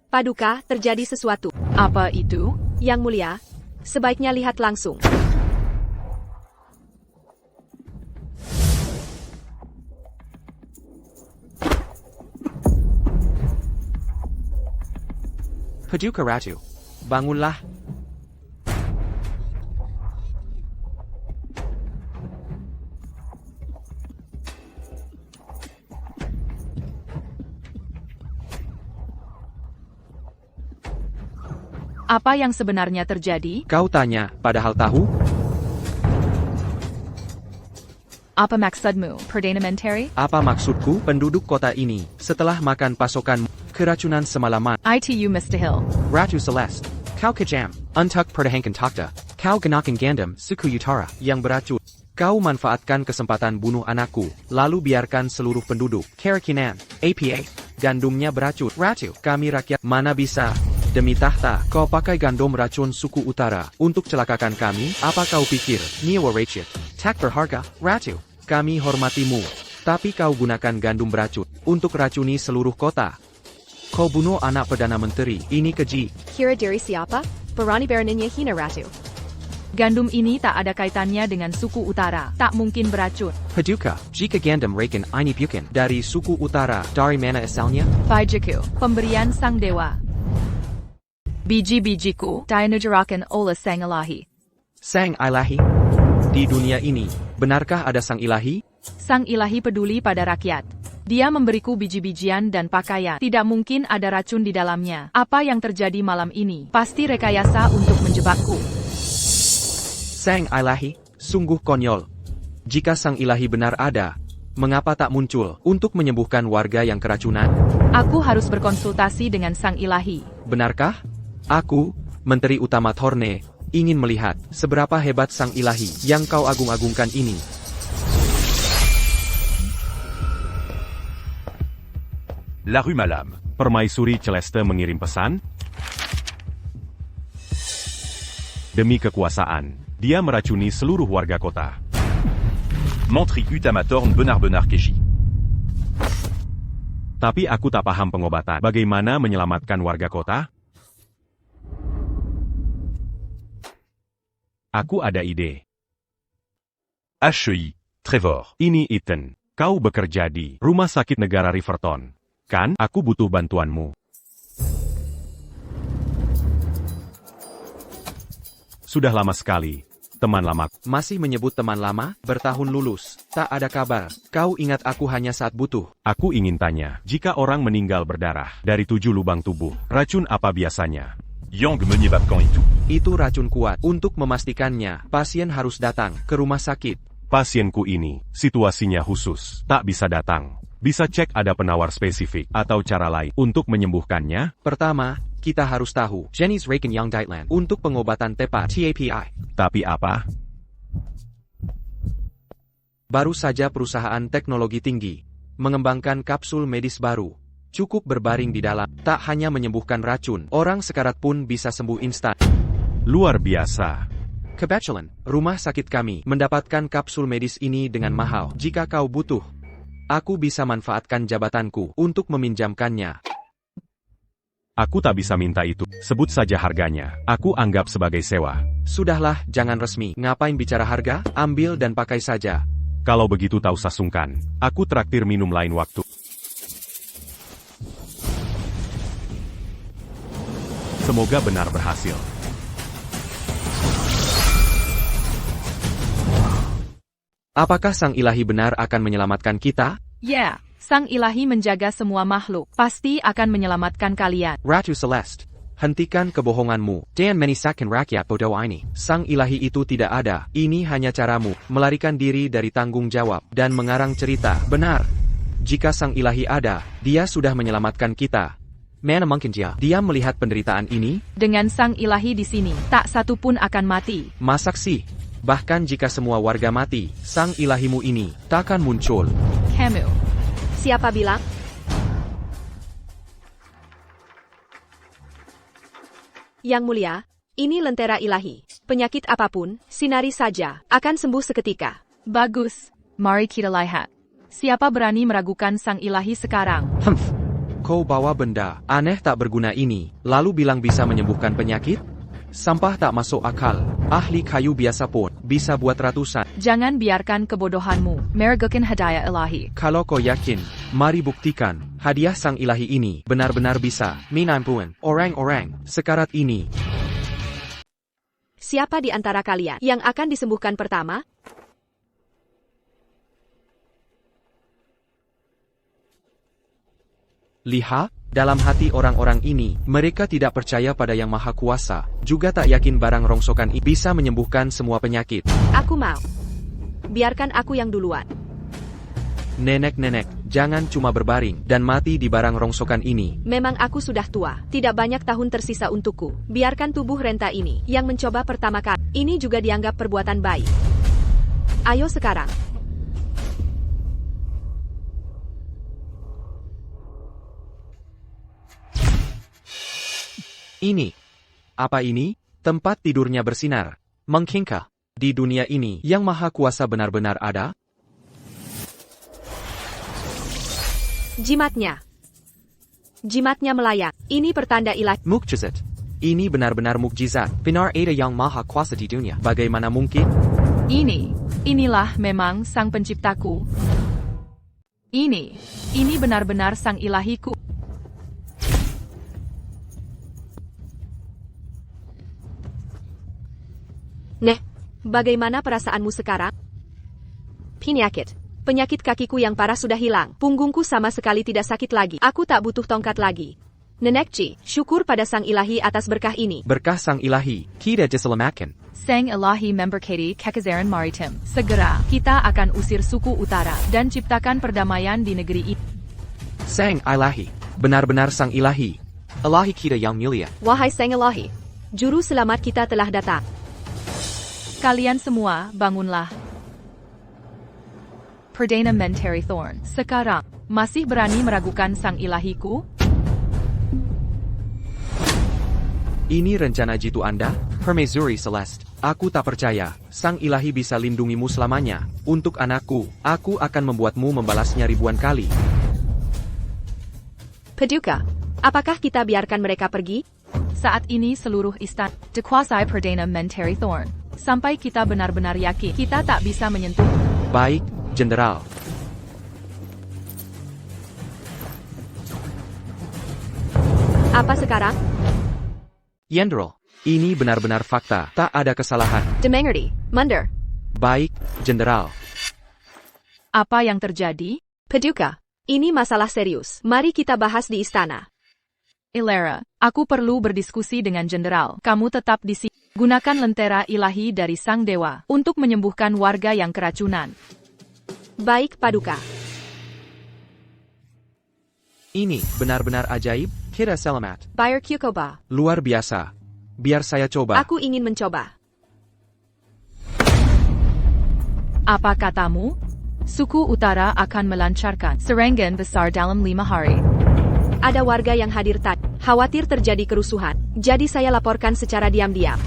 Paduka, terjadi sesuatu. Apa itu? Yang Mulia, sebaiknya lihat langsung. Paduka Ratu, bangunlah. Apa yang sebenarnya terjadi? Kau tanya, padahal tahu? Apa maksudmu, Perdana Menteri? Apa maksudku? Penduduk kota ini, setelah makan pasokan keracunan semalaman. ITU Mr. Hill. Ratu Celeste, kau kejam, untuk pertahankan takhta. Kau gunakan gandum suku utara yang beracun. Kau manfaatkan kesempatan bunuh anakku, lalu biarkan seluruh penduduk keyakinan APA gandumnya beracun. Ratu, kami rakyat mana bisa? Demi tahta, kau pakai gandum racun suku utara untuk celakakan kami? Apa kau pikir, Niwa Rachit, tak berharga? Ratu, kami hormatimu, tapi kau gunakan gandum beracun untuk racuni seluruh kota. Kau bunuh anak Perdana Menteri, ini keji. Kira dari siapa? Berani beraninya hina Ratu. Gandum ini tak ada kaitannya dengan suku utara. Tak mungkin beracun. Paduka, jika gandum rekin ini bukan dari suku utara, dari mana asalnya? Faijiku, pemberian sang dewa. Biji-bijiku, dinujarakan oleh sang ilahi. Sang ilahi? Di dunia ini, benarkah ada sang ilahi? Sang ilahi peduli pada rakyat. Dia memberiku biji-bijian dan pakaian. Tidak mungkin ada racun di dalamnya. Apa yang terjadi malam ini? Pasti rekayasa untuk menjebakku. Sang ilahi, sungguh konyol. Jika sang ilahi benar ada, mengapa tak muncul untuk menyembuhkan warga yang keracunan? Aku harus berkonsultasi dengan sang ilahi. Benarkah? Aku, Menteri Utama Thorne, ingin melihat seberapa hebat sang ilahi yang kau agung-agungkan ini. La rue Malam. Permaisuri Celeste mengirim pesan. Demi kekuasaan, dia meracuni seluruh warga kota. Mentri Utamatorn Benar-Benar Keshi. Tapi aku tak paham pengobatan. Bagaimana menyelamatkan warga kota? Aku ada ide. HEI, Trevor. Ini Ethan. Kau bekerja di Rumah Sakit Negara Riverton. Kan, aku butuh bantuanmu. Sudah lama sekali. Teman lama. Masih menyebut teman lama? Bertahun lulus. Tak ada kabar. Kau ingat aku hanya saat butuh. Aku ingin tanya, jika orang meninggal berdarah dari 7 lubang tubuh, racun apa biasanya? Yang Meunier Babkan itu. Itu racun kuat. Untuk memastikannya, pasien harus datang ke rumah sakit. Pasienku ini, situasinya khusus, tak bisa datang. Bisa cek ada penawar spesifik atau cara lain untuk menyembuhkannya? Pertama, kita harus tahu. Jenny's Raken Yang Daitland untuk pengobatan tepat TAPI. Tapi apa? Baru saja perusahaan teknologi tinggi mengembangkan kapsul medis baru. Cukup berbaring di dalam, tak hanya menyembuhkan racun, orang sekarat pun bisa sembuh instan. Luar biasa. Kebetulan, rumah sakit kami mendapatkan kapsul medis ini dengan mahal. Jika kau butuh, aku bisa manfaatkan jabatanku untuk meminjamkannya. Aku tak bisa minta itu. Sebut saja harganya. Aku anggap sebagai sewa. Sudahlah, jangan resmi. Ngapain bicara harga? Ambil dan pakai saja. Kalau begitu tak usah sungkan. Aku traktir minum lain waktu. Semoga benar berhasil. Apakah sang ilahi benar akan menyelamatkan kita? Ya, sang ilahi menjaga semua makhluk. Pasti akan menyelamatkan kalian. Ratu Celeste, hentikan kebohonganmu. Dan menisakan rakyat bodoh ini. Sang ilahi itu tidak ada. Ini hanya caramu melarikan diri dari tanggung jawab dan mengarang cerita. Benar. Jika sang ilahi ada, dia sudah menyelamatkan kita. Mana mungkin dia melihat penderitaan ini? Dengan sang ilahi di sini, tak satu pun akan mati. Masak sih. Bahkan jika semua warga mati, sang ilahimu ini takkan muncul. Kamu. Siapa bilang? Yang mulia, ini lentera ilahi. Penyakit apapun, sinari saja, akan sembuh seketika. Bagus. Mari kita lihat. Siapa berani meragukan sang ilahi sekarang? Kau bawa benda aneh tak berguna ini, lalu bilang bisa menyembuhkan penyakit? Sampah tak masuk akal. Ahli kayu biasa pun bisa buat ratusan. Jangan biarkan kebodohanmu meragukan hadiah ilahi. Kalau kau yakin, mari buktikan. Hadiah sang ilahi ini benar-benar bisa menyembuhkan orang-orang sekarat ini. Siapa di antara kalian yang akan disembuhkan pertama? Lihat, dalam hati orang-orang ini, mereka tidak percaya pada Yang Maha Kuasa, juga tak yakin barang rongsokan ini bisa menyembuhkan semua penyakit. Aku mau. Biarkan aku yang duluan. Nenek-nenek, jangan cuma berbaring dan mati di barang rongsokan ini. Memang aku sudah tua, tidak banyak tahun tersisa untukku. Biarkan tubuh renta ini, yang mencoba pertama kali, ini juga dianggap perbuatan baik. Ayo sekarang. Ini. Apa ini? Tempat tidurnya bersinar. Mengkingkah. Di dunia ini, Yang Maha Kuasa benar-benar ada? Jimatnya. Jimatnya melayang. Ini pertanda ilahi. Mukjizat. Ini benar-benar mukjizat. Benar ada Yang Maha Kuasa di dunia. Bagaimana mungkin? Inilah memang sang penciptaku. Ini benar-benar sang ilahiku. Bagaimana perasaanmu sekarang? Penyakit kakiku yang parah sudah hilang. Punggungku sama sekali tidak sakit lagi. Aku tak butuh tongkat lagi. Nenekci, syukur pada sang ilahi atas berkah ini. Berkah sang ilahi, kita diselamatkan. Sang ilahi memberkati kekazaran maritim. Segera, kita akan usir suku utara dan ciptakan perdamaian di negeri ini. Sang ilahi, benar-benar sang ilahi. Ilahi kita yang mulia. Wahai sang ilahi, juru selamat kita telah datang. Kalian semua, bangunlah. Perdana Menteri Thorn, sekarang, masih berani meragukan sang ilahiku? Ini rencana jitu Anda? Permaisuri Celeste, aku tak percaya. Sang ilahi bisa lindungimu selamanya. Untuk anakku, aku akan membuatmu membalasnya ribuan kali. Paduka, apakah kita biarkan mereka pergi? Saat ini seluruh istana dikuasai Perdana Menteri Thorn. Sampai kita benar-benar yakin, kita tak bisa menyentuh. Baik, Jenderal. Apa sekarang? Jenderal, ini benar-benar fakta, tak ada kesalahan. Demengerti, mundur. Baik, Jenderal. Apa yang terjadi? Paduka, ini masalah serius. Mari kita bahas di istana. Ilera, aku perlu berdiskusi dengan Jenderal. Kamu tetap di sini. Gunakan lentera ilahi dari Sang Dewa untuk menyembuhkan warga yang keracunan. Baik, Paduka. Ini benar-benar ajaib, kita selamat. Buyer Kyukoba. Luar biasa. Biar saya coba. Aku ingin mencoba. Apa katamu? Suku Utara akan melancarkan serangan besar dalam 5 hari. Ada warga yang hadir tadi. Khawatir terjadi kerusuhan. Jadi saya laporkan secara diam-diam.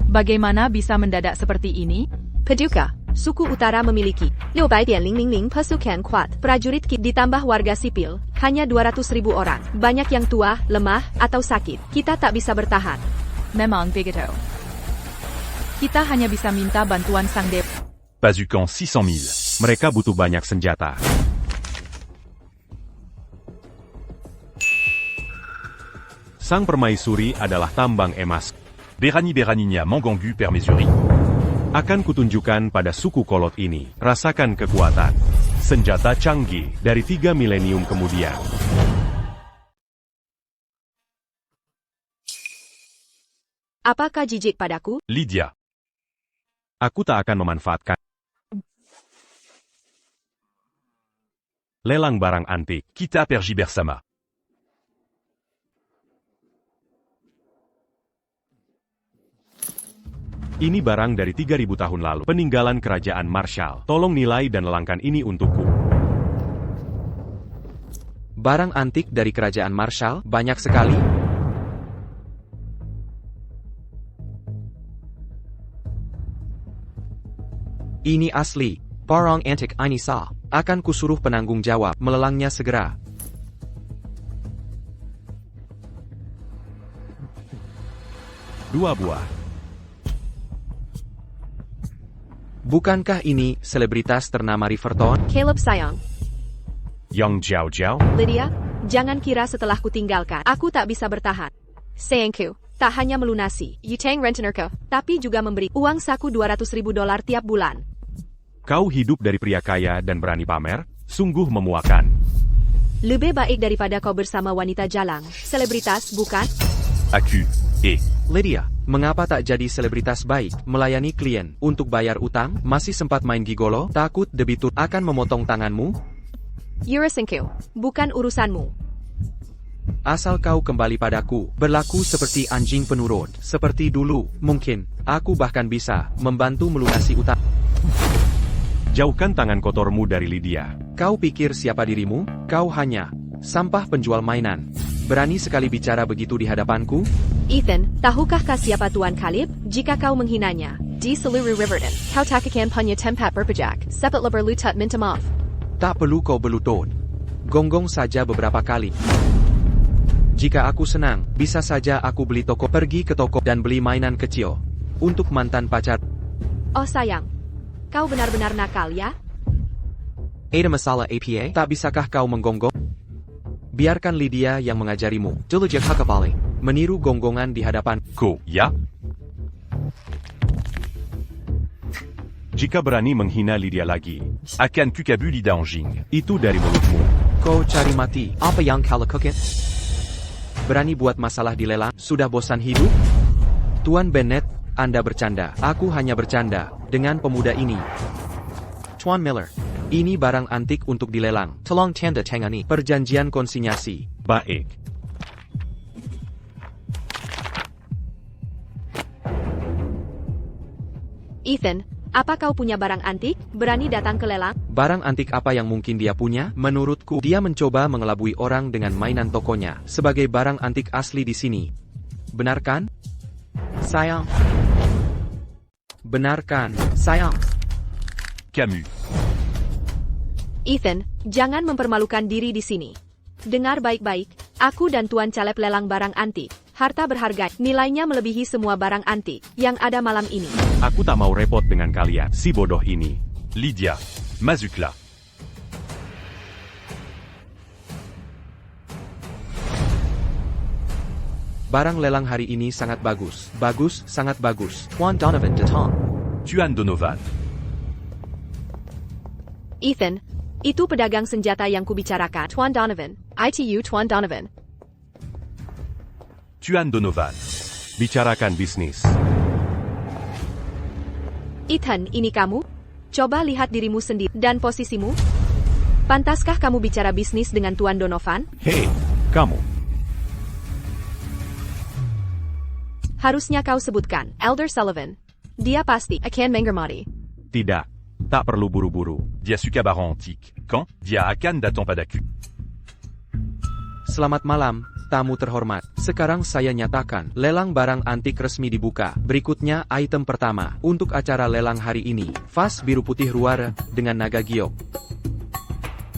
Bagaimana bisa mendadak seperti ini? Paduka, suku utara memiliki 600,000 pasukan kuat. Prajurit ditambah warga sipil, hanya 200.000 orang. Banyak yang tua, lemah, atau sakit. Kita tak bisa bertahan. Memang begitu. Kita hanya bisa minta bantuan sang dewa. Pasukan 600 000. Mereka butuh banyak senjata. Sang permaisuri adalah tambang emas. Berani Beraninya Mangangu Permaisuri. Akan kutunjukkan pada suku kolot ini. Rasakan kekuatan. Senjata canggih dari 3 milenium kemudian. Apakah jijik padaku? Lydia. Aku tak akan memanfaatkan lelang barang antik. Kita Pergibersama. Ini barang dari 3000 tahun lalu. Peninggalan kerajaan Marshall. Tolong nilai dan lelangkan ini untukku. Barang antik dari kerajaan Marshall, banyak sekali. Ini asli. Barang antik ini sah. Akan kusuruh penanggung jawab melelangnya segera. Dua buah. Bukankah ini selebritas ternama Riverton? Caleb sayang. Yang Jiao Jiao? Lydia, jangan kira setelah kutinggalkan, aku tak bisa bertahan. Sayangku, tak hanya melunasi Yutang Rentenerko, tapi juga memberi uang saku $200.000 tiap bulan. Kau hidup dari pria kaya dan berani pamer? Sungguh memuakan. Lebih baik daripada kau bersama wanita jalang. Selebritas, bukan? Aku. Lydia, mengapa tak jadi selebritas baik, melayani klien, untuk bayar utang, masih sempat main gigolo, takut debitur akan memotong tanganmu? Yurasenko, bukan urusanmu. Asal kau kembali padaku, berlaku seperti anjing penurut, seperti dulu, mungkin, aku bahkan bisa, membantu melunasi utang. Jauhkan tangan kotormu dari Lydia. Kau pikir siapa dirimu? Kau hanya sampah penjual mainan. Berani sekali bicara begitu di hadapanku? Ethan, tahukah kau siapa Tuan Caleb? Jika kau menghinanya, di seluruh Riverton, kau tak akan punya tempat berpijak, sepet lebar lutut minta maaf. Tak perlu kau berlutut. Gonggong saja beberapa kali. Jika aku senang, bisa saja aku beli toko, pergi ke toko dan beli mainan kecil. Untuk mantan pacar. Oh sayang, kau benar-benar nakal ya? Ada masalah APA? Tak bisakah kau menggonggong? Biarkan Lydia yang mengajarimu. Jelujak hakapale. Meniru gonggongan di hadapan. Ko, ya? Jika berani menghina Lydia lagi, Akan Kukabu Lida Anjing. itu dari mulutmu. Kau cari mati. Apa yang kau lakukan? Berani buat masalah di lelang? Sudah bosan hidup? Tuan Bennett, Anda bercanda. Aku hanya bercanda dengan pemuda ini. Tuan Miller, ini barang antik untuk dilelang. Tolong tanda tangani perjanjian konsinyasi. Baik. Ethan, apa kau punya barang antik? Berani datang ke lelang? Barang antik apa yang mungkin dia punya? Menurutku, dia mencoba mengelabui orang dengan mainan tokonya sebagai barang antik asli di sini. Benarkan? Sayang. Benarkan, sayang. Camus. Ethan, jangan mempermalukan diri di sini. Dengar baik-baik, aku dan Tuan Caleb lelang barang antik. Harta berharga, nilainya melebihi semua barang antik yang ada malam ini. Aku tak mau repot dengan kalian, si bodoh ini. Lydia. Mazukla. Barang lelang hari ini sangat bagus. Bagus, sangat bagus. Tuan Donovan de Tom. Tuan Donovan. Ethan, itu pedagang senjata yang kubicarakan. Tuan Donovan. ITU Tuan Donovan. Tuan Donovan. Bicarakan bisnis. Ethan, ini kamu? Coba lihat dirimu sendiri dan posisimu. Pantaskah kamu bicara bisnis dengan Tuan Donovan? Hei, kamu. Harusnya kau sebutkan, Elder Sullivan. Dia pasti akan menghormati. Tidak. Tak perlu buru-buru. Dia suka barang antique. Quand? Dia akan datang padaku. Selamat malam, tamu terhormat. Sekarang saya nyatakan, lelang barang antik resmi dibuka. Berikutnya item pertama, untuk acara lelang hari ini. Vas biru putih ruara, dengan naga giok.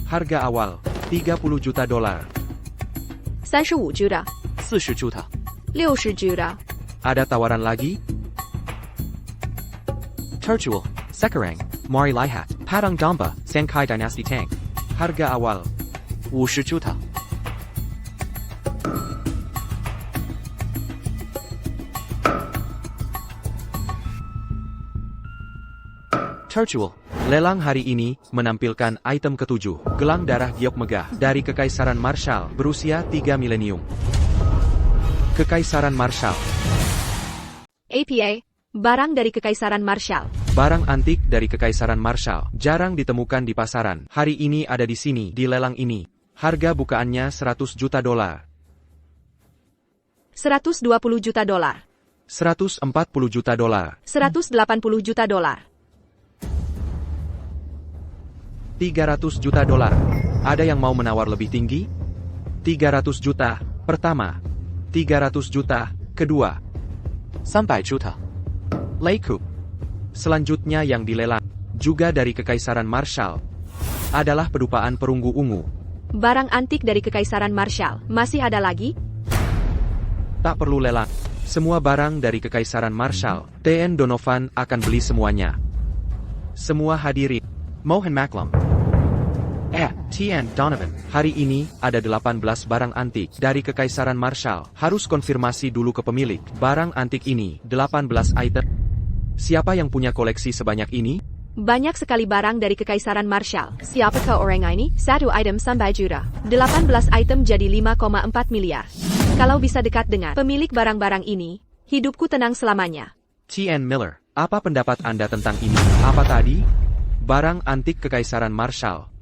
Harga awal, $30 juta. 35 juta. 40 juta. 60 juta. Ada tawaran lagi? Tertual, Sekarang, Mari Lihat, Padang Domba, Sankai Dynasty Tank. Harga awal, 50 juta. Tertual, lelang hari ini menampilkan item ketujuh, gelang darah giok megah dari Kekaisaran Marshall berusia 3 milenium. Kekaisaran Marshall, APA, barang dari Kekaisaran Marshall. barang antik dari Kekaisaran Marshall, jarang ditemukan di pasaran. Hari ini ada di sini di lelang ini. Harga bukaannya $100 juta. 120 juta dolar. 140 juta. 180 juta dolar. 300 juta. Ada yang mau menawar lebih tinggi? 300 juta, pertama. 300 juta, kedua. 300 juta. Laiku. Selanjutnya yang dilelang, juga dari Kekaisaran Marshall, adalah pedupaan perunggu ungu. Barang antik dari Kekaisaran Marshall. Masih ada lagi? Tak perlu lelang. Semua barang dari Kekaisaran Marshall, TN Donovan akan beli semuanya. Semua hadirin, mohon maklum. TN Donovan, hari ini ada 18 barang antik dari Kekaisaran Marshall. Harus konfirmasi dulu ke pemilik. Barang antik ini, 18 item. Siapa yang punya koleksi sebanyak ini? Banyak sekali barang dari Kekaisaran Marshall. Siapakah orang ini? 1 item sampai juta. 18 item jadi 5,4 miliar. Kalau bisa dekat dengan pemilik barang-barang ini, hidupku tenang selamanya. TN Miller, apa pendapat Anda tentang ini? Apa tadi? Barang antik Kekaisaran Marshall.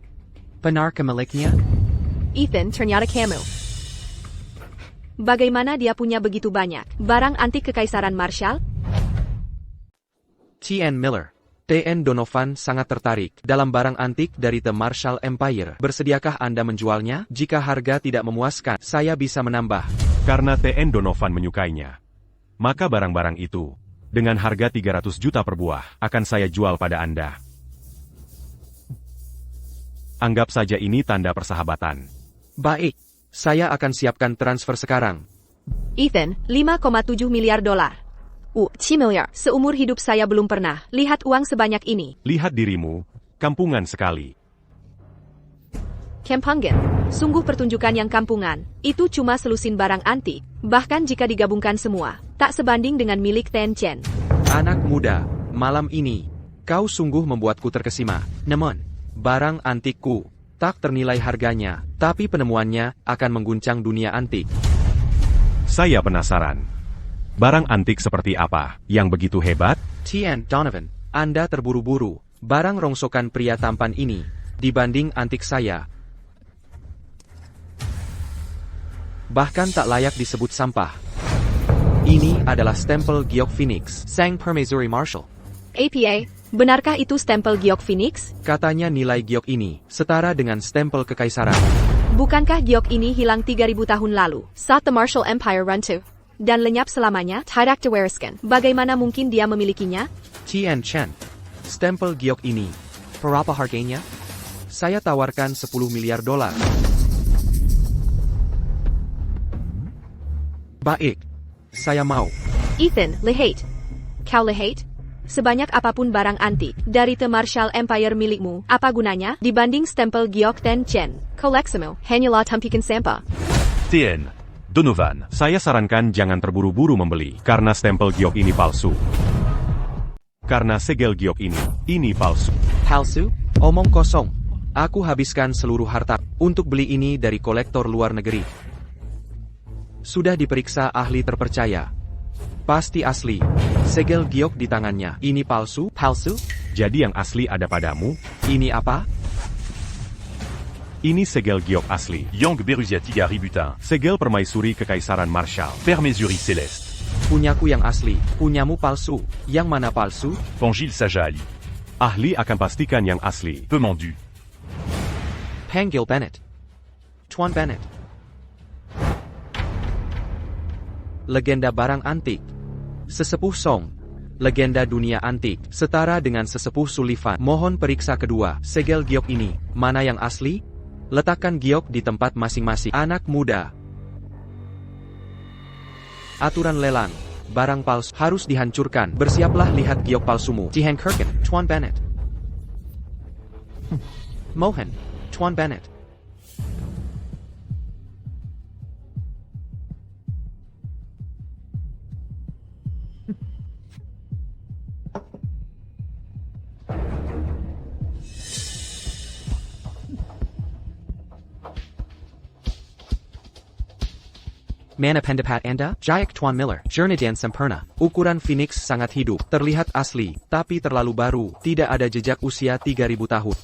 Benar pemiliknya? Ethan, ternyata kamu. Bagaimana dia punya begitu banyak barang antik Kekaisaran Marshall? TN Miller, TN Donovan sangat tertarik dalam barang antik dari The Marshall Empire. Bersediakah Anda menjualnya? Jika harga tidak memuaskan, saya bisa menambah. Karena TN Donovan menyukainya, maka barang-barang itu, dengan harga 300 juta per buah, akan saya jual pada Anda. Anggap saja ini tanda persahabatan. Baik, saya akan siapkan transfer sekarang. Ethan, 5,7 miliar dolar. 7 miliar. Seumur hidup saya belum pernah lihat uang sebanyak ini. Lihat dirimu, kampungan sekali. Kampungan. Sungguh pertunjukan yang kampungan. Itu cuma selusin barang antik. Bahkan jika digabungkan semua, tak sebanding dengan milik Ten Chen. Anak muda, malam ini, kau sungguh membuatku terkesima. Namun, barang antikku tak ternilai harganya, tapi penemuannya akan mengguncang dunia antik. Saya penasaran. Barang antik seperti apa yang begitu hebat? TN Donovan, Anda terburu-buru. Barang rongsokan pria tampan ini, dibanding antik saya, bahkan tak layak disebut sampah. Ini adalah stempel Giok Phoenix, Sang Permaisuri Marshall. APA, benarkah itu stempel Giok Phoenix? Katanya nilai giok ini setara dengan stempel kekaisaran. Bukankah giok ini hilang 3.000 tahun lalu saat The Marshall Empire runtuh dan lenyap selamanya? Tidak diwariskan. Bagaimana mungkin dia memilikinya? TN Chen, stempel giok ini, berapa harganya? Saya tawarkan 10 miliar dolar. Baik, saya mau. Ethan, lihat. Kau lihat? Sebanyak apapun barang antik dari The Marshall Empire milikmu, apa gunanya dibanding stempel Giok Ten Chen? Koleksimu hanyalah tumpukan sampah. TN Donovan. Saya sarankan jangan terburu-buru membeli, karena stempel giok ini palsu. Karena segel giok ini palsu. Palsu? Omong kosong. Aku habiskan seluruh harta untuk beli ini dari kolektor luar negeri. Sudah diperiksa ahli terpercaya. Pasti asli. Segel giok di tangannya. Ini palsu? Palsu? Jadi yang asli ada padamu? Ini apa? Ini segel giok asli. Yang Beruzia Tiga Ributin. Segel permaisuri Kekaisaran Marshall. Permaisuri Céleste. Punyaku yang asli, punyamu palsu. Yang mana palsu? Pangil Saja Ali. Ahli akan pastikan yang asli. Pemandu. Pangil Bennett. Tuan Bennett. Legenda barang antik. Sesepuh Song. Legenda dunia antik, setara dengan sesepuh Sullivan. Mohon periksa kedua, segel giok ini, mana yang asli? Letakkan giok di tempat masing-masing. Anak muda. Aturan lelang. Barang palsu harus dihancurkan. Bersiaplah lihat giok palsumu. Jihan Kirkin, Tuan Bennett. Mohan, Tuan Bennett. Mana pendapat Anda? Jayak Tuan Miller, Jernijan sempurna. Ukuran Phoenix sangat hidup, terlihat asli, tapi terlalu baru, tidak ada jejak usia 3000 tahun.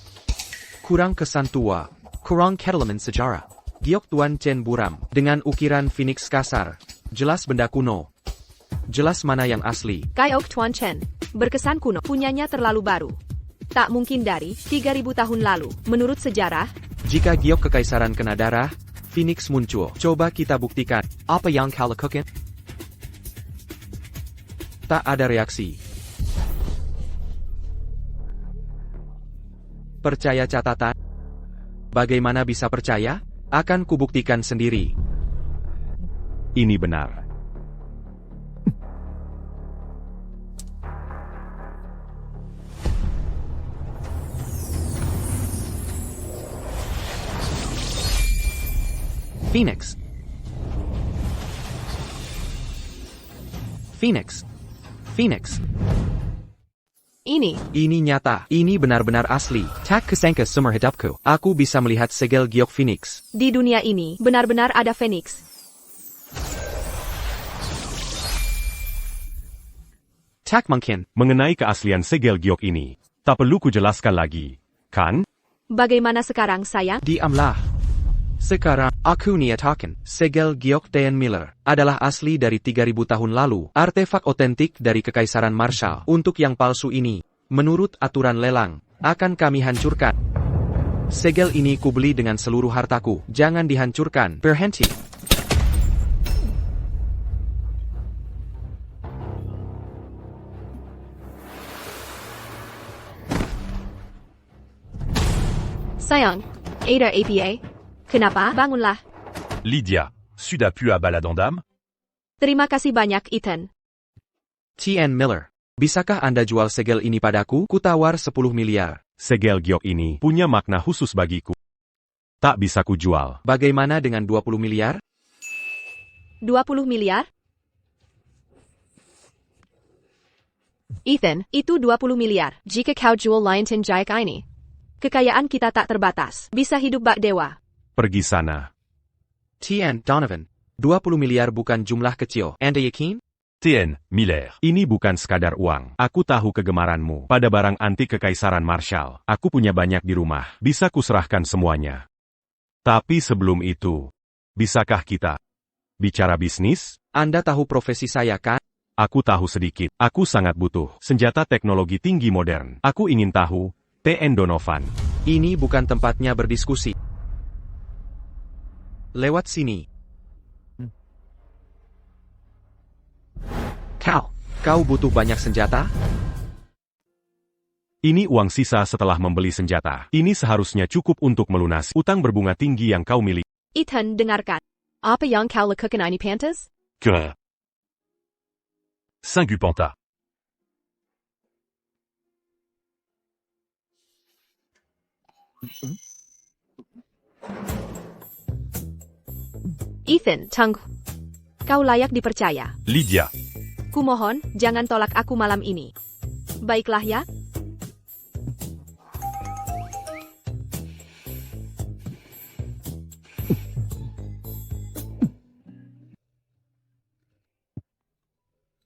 Kurang kesan tua, kurang kedalaman sejarah. Giok Tuan Chen buram, dengan ukiran Phoenix kasar. Jelas benda kuno. Jelas mana yang asli. Giok Tuan Chen. Berkesan kuno, punyanya terlalu baru. Tak mungkin dari 3000 tahun lalu, menurut sejarah. Jika giok kekaisaran kena darah, Phoenix muncul. Coba kita buktikan. Apa yang kau lakukan? Tak ada reaksi. Percaya catatan? Bagaimana bisa percaya? Akan kubuktikan sendiri. Ini benar. Phoenix. Phoenix. Phoenix. Ini nyata. Ini benar-benar asli. Tak kesangka seumur hidupku. Aku bisa melihat segel giok Phoenix. di dunia ini benar-benar ada Phoenix. Tak mungkin. Mengenai keaslian segel giok ini, tak perlu kujelaskan lagi, kan? Bagaimana sekarang, sayang? Diamlah. Sekarang, aku nyatakan, segel giok Dan Miller adalah asli dari 3000 tahun lalu, artefak otentik dari Kekaisaran Marshall. Untuk yang palsu ini, menurut aturan lelang, akan kami hancurkan. Segel ini kubeli dengan seluruh hartaku, jangan dihancurkan, berhenti. Sayang, Ada APA. Kenapa? Bangunlah. Lydia. Suda pu à baladandam? Terima kasih banyak, Ethan. T.N. Miller, bisakah Anda jual segel ini padaku? Kutawar 10 miliar. Segel giok ini punya makna khusus bagiku. Tak bisa kujual. Bagaimana dengan 20 miliar? 20 miliar? Ethan, itu 20 miliar. Jika kau jual Lionton Jayak ini, kekayaan kita tak terbatas. Bisa hidup bak dewa. Pergi sana. T.N. Donovan, 20 miliar bukan jumlah kecil. Anda yakin? TN. Miller. Ini bukan sekadar uang. Aku tahu kegemaranmu pada barang antik Kekaisaran Marshall. Aku punya banyak di rumah. Bisa kuserahkan semuanya. Tapi sebelum itu, bisakah kita bicara bisnis? Anda tahu profesi saya kan? Aku tahu sedikit. Aku sangat butuh senjata teknologi tinggi modern. Aku ingin tahu, T.N. Donovan. Ini bukan tempatnya berdiskusi. Lewat sini. Kau butuh banyak senjata? Ini uang sisa setelah membeli senjata. Ini seharusnya cukup untuk melunasi utang berbunga tinggi yang kau miliki. Ethan, dengarkan. Apa yang kau lakukan ini, pantas? Que. 5 Panta. Ethan, tunggu. Kau layak dipercaya. Lydia. Kumohon, jangan tolak aku malam ini. Baiklah ya.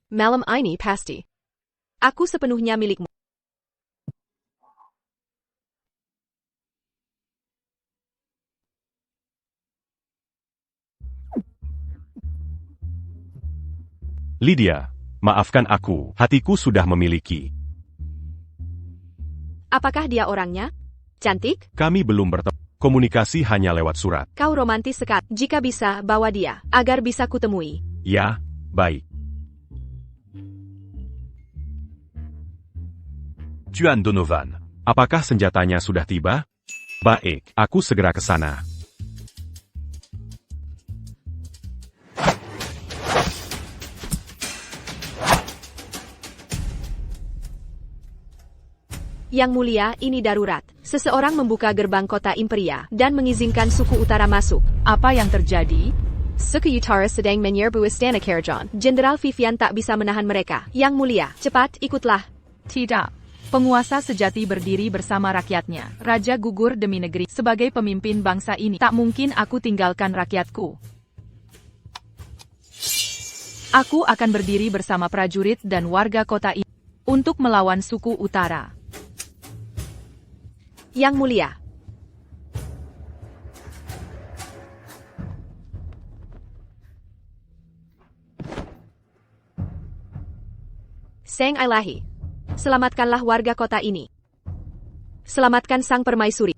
Malam ini pasti. Aku sepenuhnya milikmu. Lydia, maafkan aku, hatiku sudah memiliki. Apakah dia orangnya? Cantik? Kami belum bertemu. Komunikasi hanya lewat surat. Kau romantis sekali. Jika bisa, bawa dia, agar bisa kutemui. Ya, baik. Tuan Donovan. Apakah senjatanya sudah tiba? Baik, aku segera ke sana. Yang mulia, ini darurat. Seseorang membuka gerbang kota Imperia dan mengizinkan suku utara masuk. Apa yang terjadi? Suku utara sedang menyerbu istana Karajan. Jenderal Vivian tak bisa menahan mereka. Yang mulia, cepat ikutlah. Tidak. Penguasa sejati berdiri bersama rakyatnya. Raja gugur demi negeri. Sebagai pemimpin bangsa ini, tak mungkin aku tinggalkan rakyatku. Aku akan berdiri bersama prajurit dan warga kota ini untuk melawan suku utara. Yang mulia. Sang Ilahi. Selamatkanlah warga kota ini. Selamatkan sang permaisuri.